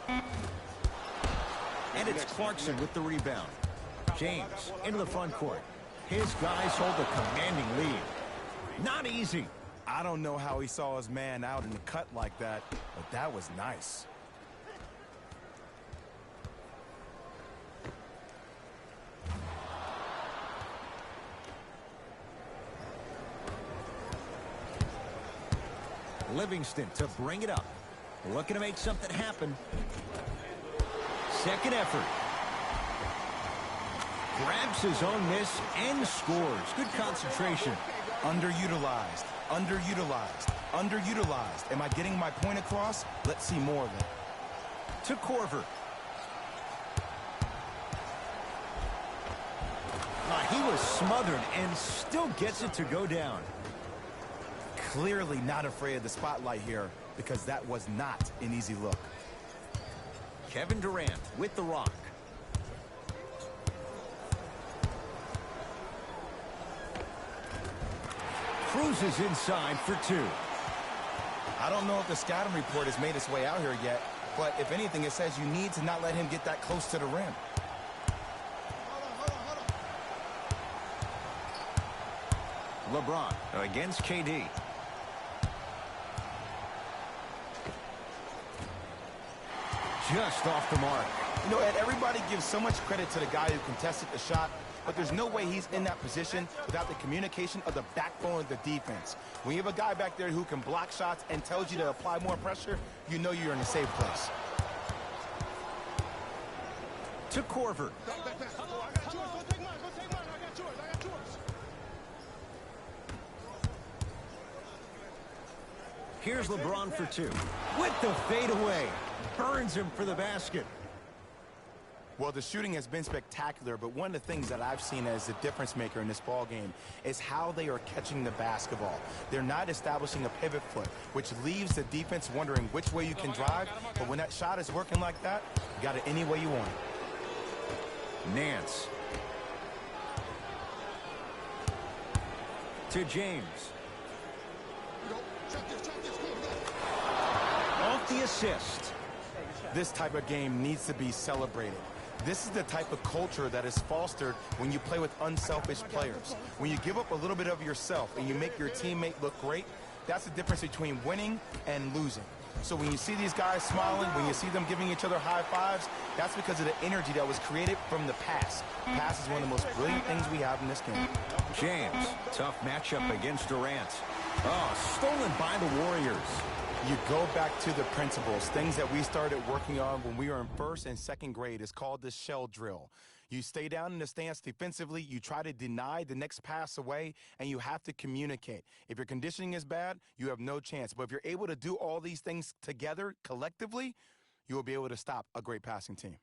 And it's Clarkson with the rebound. James into the front court. His guys hold a commanding lead. Not easy. I don't know how he saw his man out in the cut like that, but that was nice. Livingston to bring it up. Looking to make something happen. Second effort. Grabs his own miss and scores. Good concentration. Underutilized, underutilized, underutilized. Am I getting my point across? Let's see more of it. To Korver. He was smothered and still gets it to go down. Clearly not afraid of the spotlight here because that was not an easy look. Kevin Durant with the rock. Cruises inside for two. I don't know if the scouting report has made its way out here yet, but if anything, it says you need to not let him get that close to the rim. LeBron against KD. Just off the mark. You know, Ed, everybody gives so much credit to the guy who contested the shot, but there's no way he's in that position without the communication of the backbone of the defense. When you have a guy back there who can block shots and tells you to apply more pressure, you know you're in a safe place. To Korver. Here's LeBron for two. With the fadeaway. Burns him for the basket. Well, the shooting has been spectacular, but one of the things that I've seen as the difference maker in this ball game is how they are catching the basketball. They're not establishing a pivot foot, which leaves the defense wondering which way you can drive, but when that shot is working like that, you got it any way you want it. Nance. To James. Off the assist. This type of game needs to be celebrated. This is the type of culture that is fostered when you play with unselfish players. When you give up a little bit of yourself and you make your teammate look great, that's the difference between winning and losing. So when you see these guys smiling, when you see them giving each other high fives, that's because of the energy that was created from the pass. Pass is one of the most brilliant things we have in this game. James, tough matchup against Durant. Oh, stolen by the Warriors. You go back to the principles, things that we started working on when we were in first and second grade. It's called the shell drill. You stay down in the stance defensively, you try to deny the next pass away, and you have to communicate. If your conditioning is bad, you have no chance. But if you're able to do all these things together, collectively, you will be able to stop a great passing team.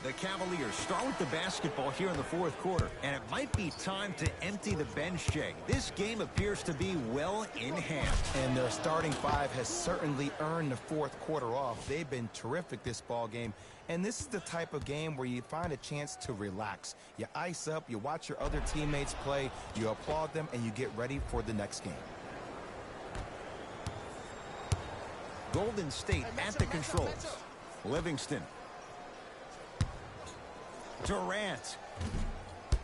The Cavaliers start with the basketball here in the fourth quarter, and it might be time to empty the bench, Jay. This game appears to be well in hand. And their starting five has certainly earned the fourth quarter off. They've been terrific this ball game, and this is the type of game where you find a chance to relax. You ice up, you watch your other teammates play, you applaud them, and you get ready for the next game. Golden State at the controls. Livingston. Durant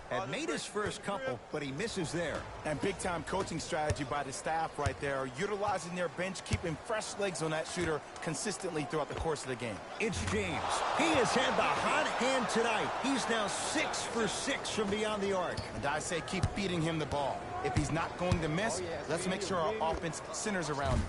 had made his first couple, but he misses there. And big-time coaching strategy by the staff right there, utilizing their bench, keeping fresh legs on that shooter consistently throughout the course of the game. It's James. He has had the hot hand tonight. He's now 6 for 6 from beyond the arc. And I say keep feeding him the ball. If he's not going to miss, let's make sure our offense centers around him.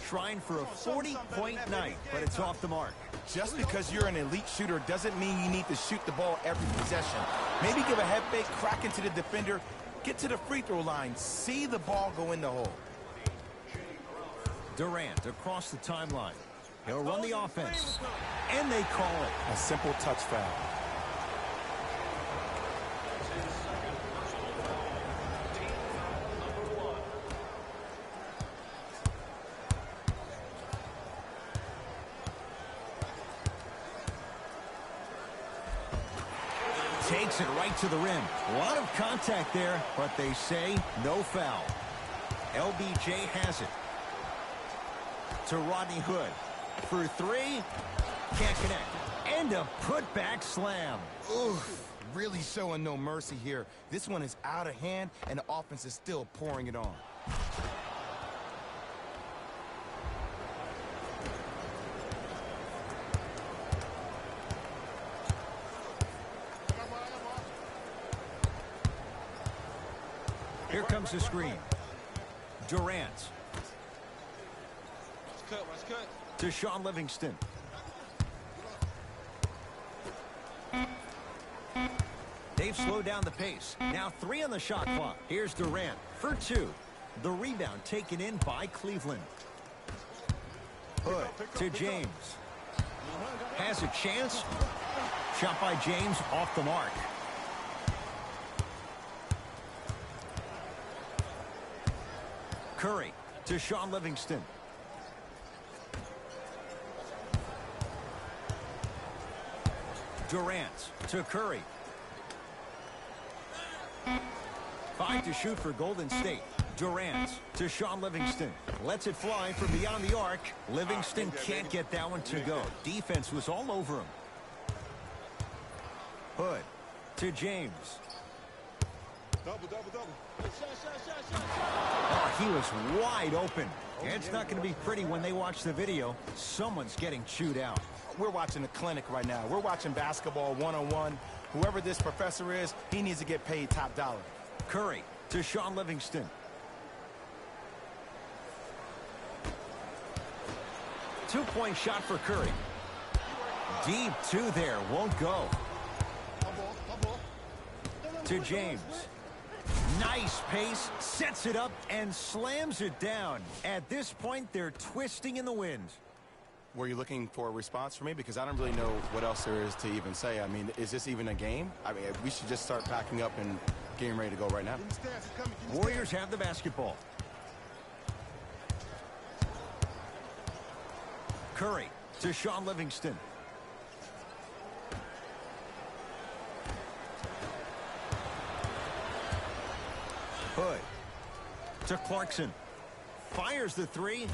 Trying for a 40-point night, but it's off the mark. Just because you're an elite shooter doesn't mean you need to shoot the ball every possession. Maybe give a head fake, crack into the defender, get to the free throw line, see the ball go in the hole. Durant across the timeline. He'll run the offense, and they call it. A simple touch foul. Takes it right to the rim. A lot of contact there, but they say no foul. LBJ has it. To Rodney Hood. For three. Can't connect. And a putback slam. Oof. Really showing no mercy here. This one is out of hand, and the offense is still pouring it on. Here comes the screen. Durant. To Sean Livingston. They've slowed down the pace. Now 3 on the shot clock. Here's Durant for 2. The rebound taken in by Cleveland. Hood to James. Has a chance. Shot by James off the mark. Curry to Sean Livingston. Durant to Curry. 5 to shoot for Golden State. Durant to Sean Livingston. Lets it fly from beyond the arc. Livingston can't get that one to go. Defense was all over him. Hood to James. Oh, he was wide open. It's not going to be pretty when they watch the video. Someone's getting chewed out. We're watching a clinic right now. We're watching basketball one-on-one. Whoever this professor is, he needs to get paid top dollar. Curry to Sean Livingston. Two-point shot for Curry. Deep 2 there. Won't go. To James. Nice pace. Sets it up and slams it down. At this point, they're twisting in the wind. Were you looking for a response from me? Because I don't really know what else there is to even say. I mean, is this even a game? I mean, we should just start packing up and getting ready to go right now. Warriors have the basketball. Curry to Sean Livingston. Hood to Clarkson. Fires the 3.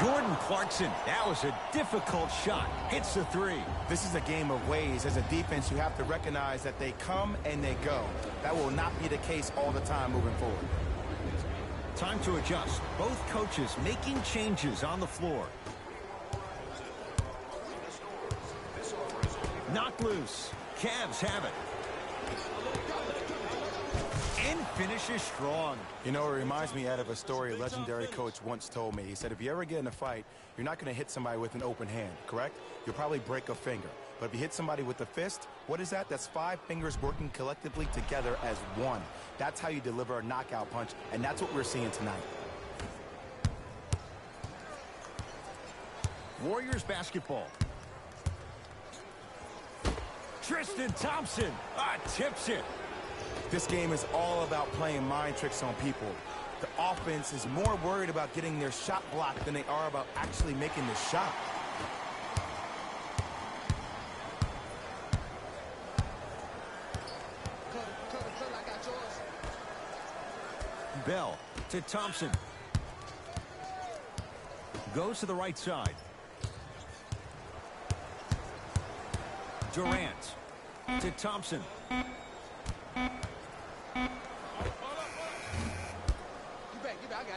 Jordan Clarkson. That was a difficult shot. Hits the 3. This is a game of ways. As a defense, you have to recognize that they come and they go. That will not be the case all the time moving forward. Time to adjust. Both coaches making changes on the floor. Knocked loose. Cavs have it. And finishes strong. You know, it reminds me out of a story a legendary coach once told me. He said, if you ever get in a fight, you're not going to hit somebody with an open hand, correct? You'll probably break a finger. But if you hit somebody with a fist, what is that? That's 5 fingers working collectively together as one. That's how you deliver a knockout punch, and that's what we're seeing tonight. Warriors basketball. Tristan Thompson tips it. This game is all about playing mind tricks on people. The offense is more worried about getting their shot blocked than they are about actually making the shot. Bell to Thompson. Goes to the right side. Durant to Thompson.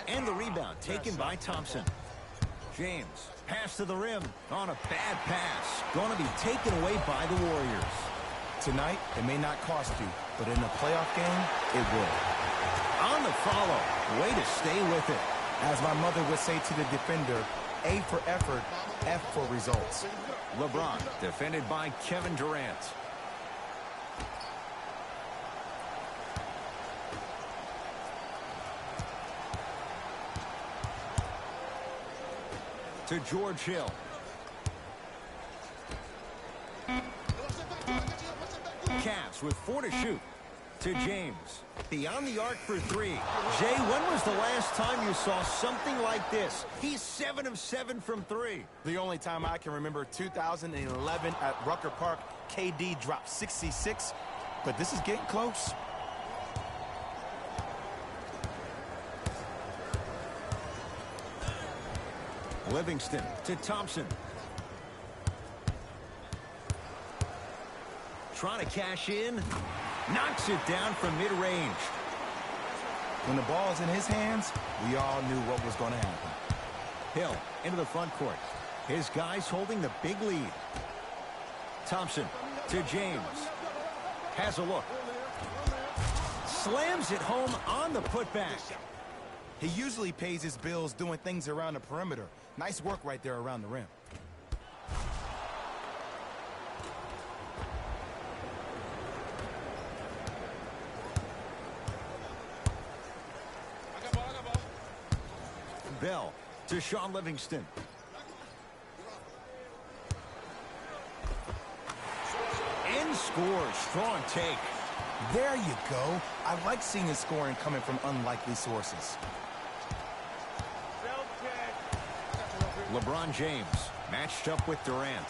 And the rebound taken by Thompson. James, pass to the rim on a bad pass. Going to be taken away by the Warriors. Tonight, it may not cost you, but in a playoff game, it will. On the follow. Way to stay with it. As my mother would say to the defender, A for effort, F for results. LeBron, defended by Kevin Durant. To George Hill. Cavs with 4 to shoot. To James. Beyond the arc for 3. Jay, when was the last time you saw something like this? He's 7 of 7 from 3. The only time I can remember, 2011 at Rucker Park, KD dropped 66. but this is getting close. Livingston to Thompson. Trying to cash in. Knocks it down from mid-range. When the ball's in his hands, we all knew what was going to happen. Hill into the front court. His guys holding the big lead. Thompson to James. Has a look. Slams it home on the putback. He usually pays his bills doing things around the perimeter. Nice work right there around the rim. Bell to Sean Livingston. And scores. Strong take. There you go. I like seeing his scoring coming from unlikely sources. LeBron James matched up with Durant.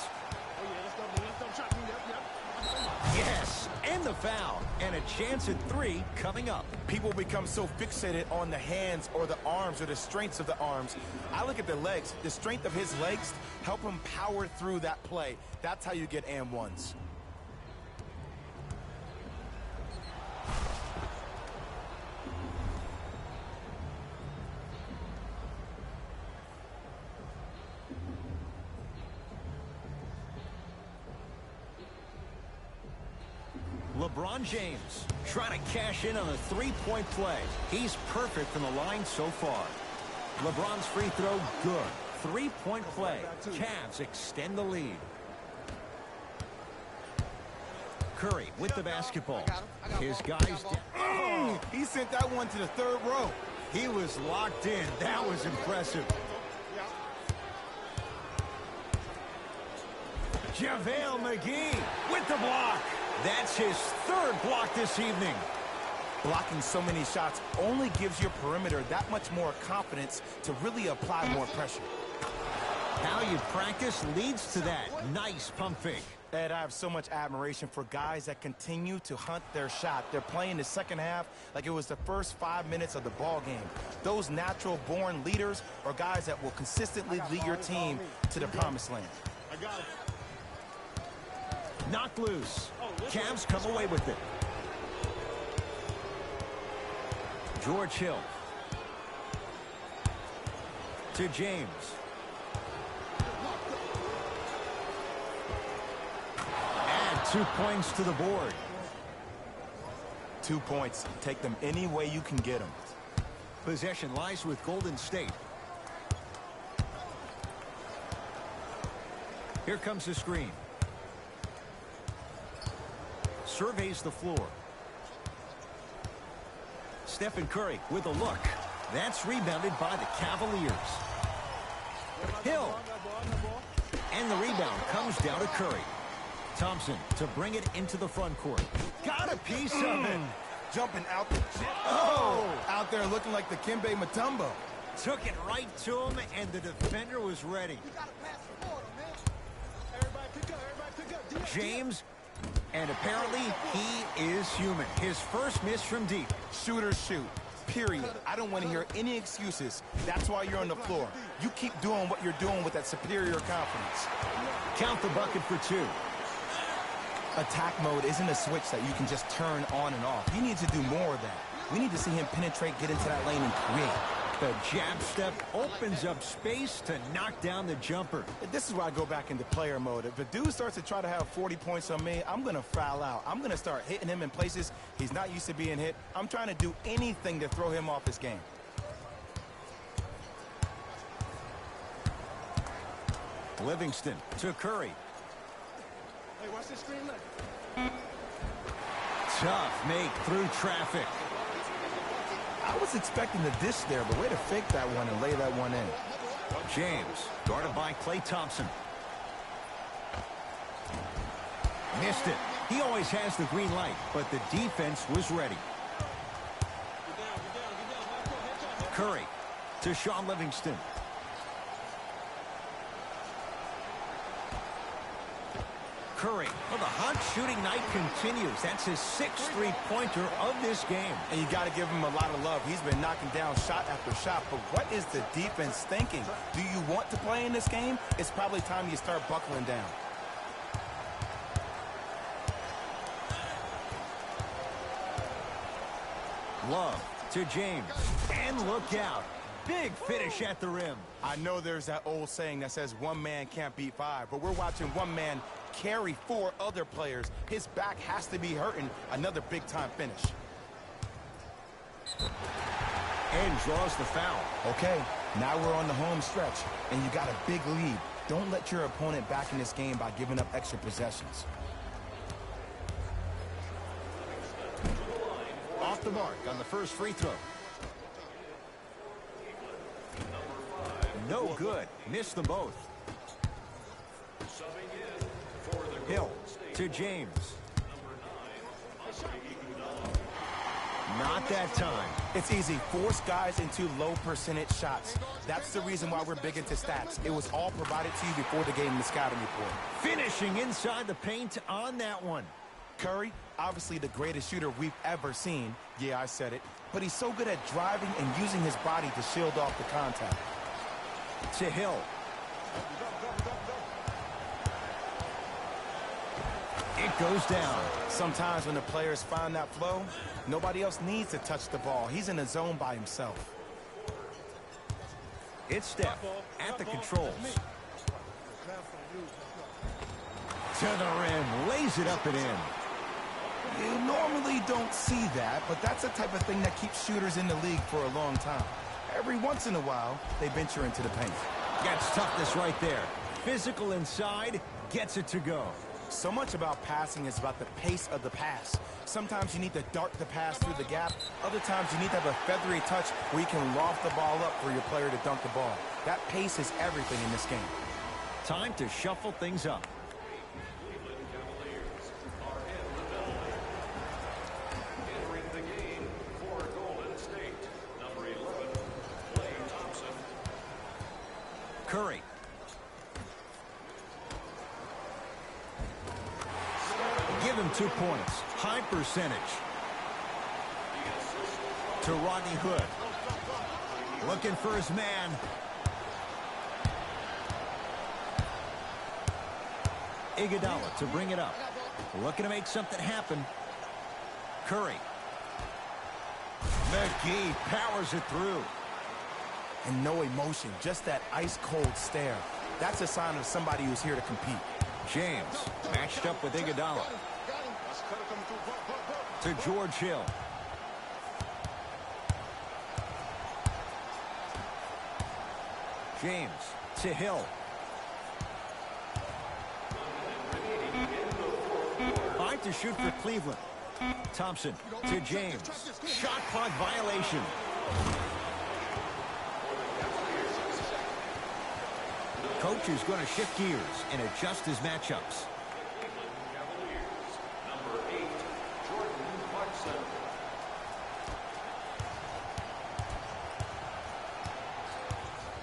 Yes, and the foul. And a chance at 3 coming up. People become so fixated on the hands or the arms or the strengths of the arms. I look at the legs. The strength of his legs help him power through that play. That's how you get and ones. LeBron James trying to cash in on a 3-point play. He's perfect from the line so far. LeBron's free throw, good. 3-point play. Cavs extend the lead. Curry with the basketball. His guys down. He sent that one to the third row. He was locked in. That was impressive. JaVale McGee with the block. That's his 3rd block this evening. Blocking so many shots only gives your perimeter that much more confidence to really apply more pressure. How you practice leads to that. Nice pump fake. Ed, I have so much admiration for guys that continue to hunt their shot. They're playing the second half like it was the first 5 minutes of the ball game. Those natural-born leaders are guys that will consistently lead your team to the promised land. I got it. Knocked loose. Cavs come away with it. George Hill. To James. Add 2 points to the board. 2 points. Take them any way you can get them. Possession lies with Golden State. Here comes the screen. Surveys the floor. Stephen Curry with a look. That's rebounded by the Cavaliers. Hill. And the rebound comes down to Curry. Thompson to bring it into the front court. Got a piece of it. Jumping out the out there looking like the Kimbe Mutombo. Took it right to him, and the defender was ready. James. And apparently, he is human. His first miss from deep. Shooters shoot. Period. I don't want to hear any excuses. That's why you're on the floor. You keep doing what you're doing with that superior confidence. Count the bucket for 2. Attack mode isn't a switch that you can just turn on and off. He needs to do more of that. We need to see him penetrate, get into that lane, and create. The jab step opens up space to knock down the jumper. This is where I go back into player mode. If a dude starts to try to have 40 points on me, I'm going to foul out. I'm going to start hitting him in places he's not used to being hit. I'm trying to do anything to throw him off his game. Livingston to Curry. Hey, watch this screen left. Tough make through traffic. I was expecting the dish there, but way to fake that one and lay that one in. James, guarded by Klay Thompson. Missed it. He always has the green light, but the defense was ready. Curry to Sean Curry. Well, the hot shooting night continues. That's his 6th three-pointer of this game. And you got to give him a lot of love. He's been knocking down shot after shot. But what is the defense thinking? Do you want to play in this game? It's probably time you start buckling down. Love to James. And look out. Big finish at the rim. I know there's that old saying that says one man can't beat five, but we're watching one man carry 4 other players. His back has to be hurting. Another big-time finish. And draws the foul. Okay, now we're on the home stretch, and you got a big lead. Don't let your opponent back in this game by giving up extra possessions. Off the mark on the first free throw. No good. Missed them both. Hill to James. Not that time. It's easy. Force guys into low percentage shots. That's the reason why we're big into stats. It was all provided to you before the game in the scouting report. Finishing inside the paint on that one. Curry, obviously the greatest shooter we've ever seen. Yeah, I said it. But he's so good at driving and using his body to shield off the contact. To Hill. It goes down. Sometimes when the players find that flow, nobody else needs to touch the ball. He's in the zone by himself. It's Steph at the controls. To the rim. Lays it up and in. You normally don't see that, but that's the type of thing that keeps shooters in the league for a long time. Every once in a while, they venture into the paint. Gets toughness right there. Physical inside, gets it to go. So much about passing is about the pace of the pass. Sometimes you need to dart the pass through the gap. Other times you need to have a feathery touch where you can loft the ball up for your player to dunk the ball. That pace is everything in this game. Time to shuffle things up. Curry. Give him 2 points. High percentage. To Rodney Hood. Looking for his man. Iguodala to bring it up. Looking to make something happen. Curry. McGee powers it through. And no emotion, just that ice-cold stare. That's a sign of somebody who's here to compete. James matched up with Iguodala. To George Hill. James to Hill. 5 to shoot for Cleveland. Thompson to James. Shot clock violation. Coach is going to shift gears and adjust his matchups.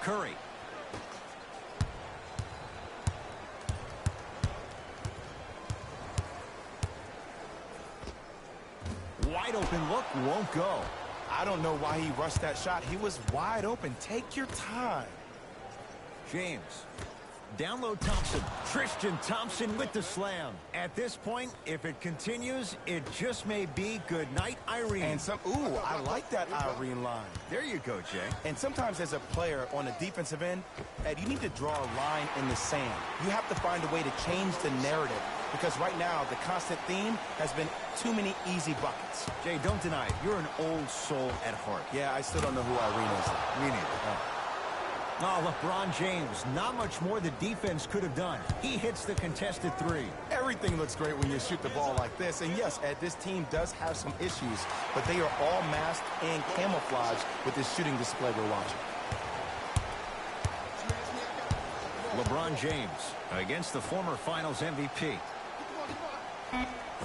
Curry. Wide open look, won't go. I don't know why he rushed that shot. He was wide open. Take your time. James. Down low Thompson. Tristan Thompson with the slam. At this point, if it continues, it just may be good night, Irene. And ooh, I like that Irene line. There you go, Jay. And sometimes as a player on the defensive end, Ed, you need to draw a line in the sand. You have to find a way to change the narrative because right now the constant theme has been too many easy buckets. Jay, don't deny it. You're an old soul at heart. Yeah, I still don't know who Irene is. Me neither. Oh, LeBron James, not much more the defense could have done. He hits the contested 3. Everything looks great when you shoot the ball like this. And yes, Ed, this team does have some issues, but they are all masked and camouflaged with this shooting display we're watching. LeBron James against the former Finals MVP.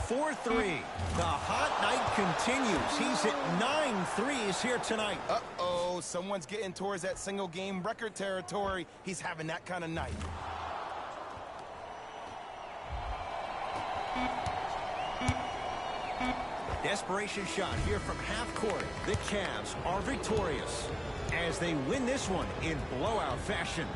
4-3. The hot night continues. He's at 9 threes here tonight. Uh-oh, someone's getting towards that single-game record territory. He's having that kind of night. Desperation shot here from half court. The Cavs are victorious as they win this one in blowout fashion.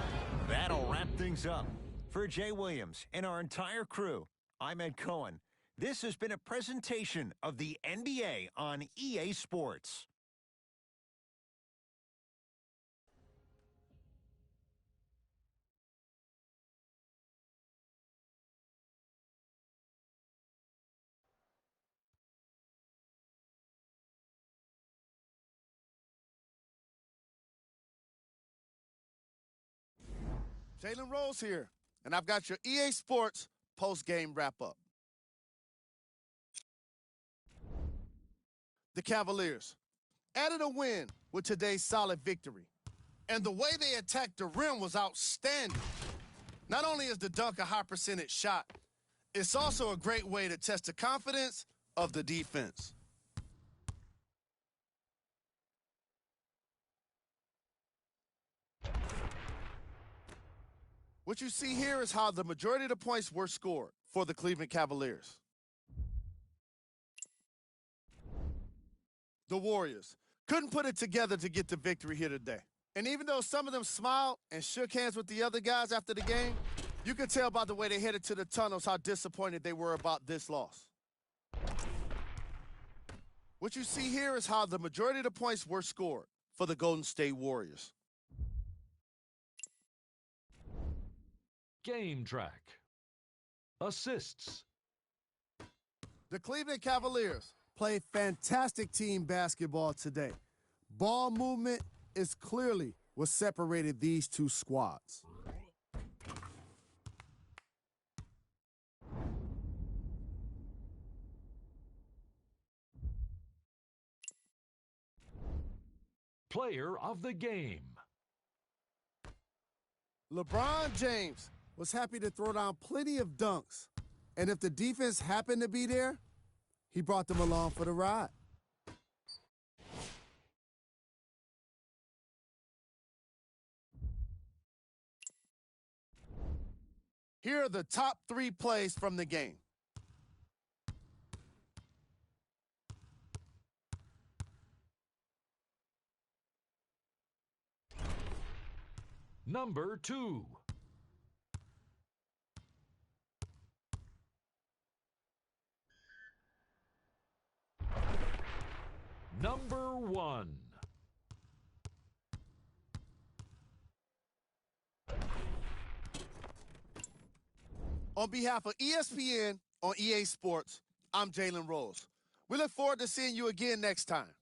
That'll wrap things up. For Jay Williams and our entire crew, I'm Ed Cohen. This has been a presentation of the NBA on EA Sports. Jalen Rose here, and I've got your EA Sports post-game wrap-up. The Cavaliers added a win with today's solid victory. And the way they attacked the rim was outstanding. Not only is the dunk a high-percentage shot, it's also a great way to test the confidence of the defense. What you see here is how the majority of the points were scored for the Cleveland Cavaliers. The Warriors couldn't put it together to get the victory here today. And even though some of them smiled and shook hands with the other guys after the game, you could tell by the way they headed to the tunnels how disappointed they were about this loss. What you see here is how the majority of the points were scored for the Golden State Warriors. Game track. Assists. The Cleveland Cavaliers played fantastic team basketball today. Ball movement is clearly what separated these two squads. Player of the game. LeBron James was happy to throw down plenty of dunks. And if the defense happened to be there, he brought them along for the ride. Here are the top 3 plays from the game. Number 2. Number 1. On behalf of ESPN on EA Sports, I'm Jalen Rose. We look forward to seeing you again next time.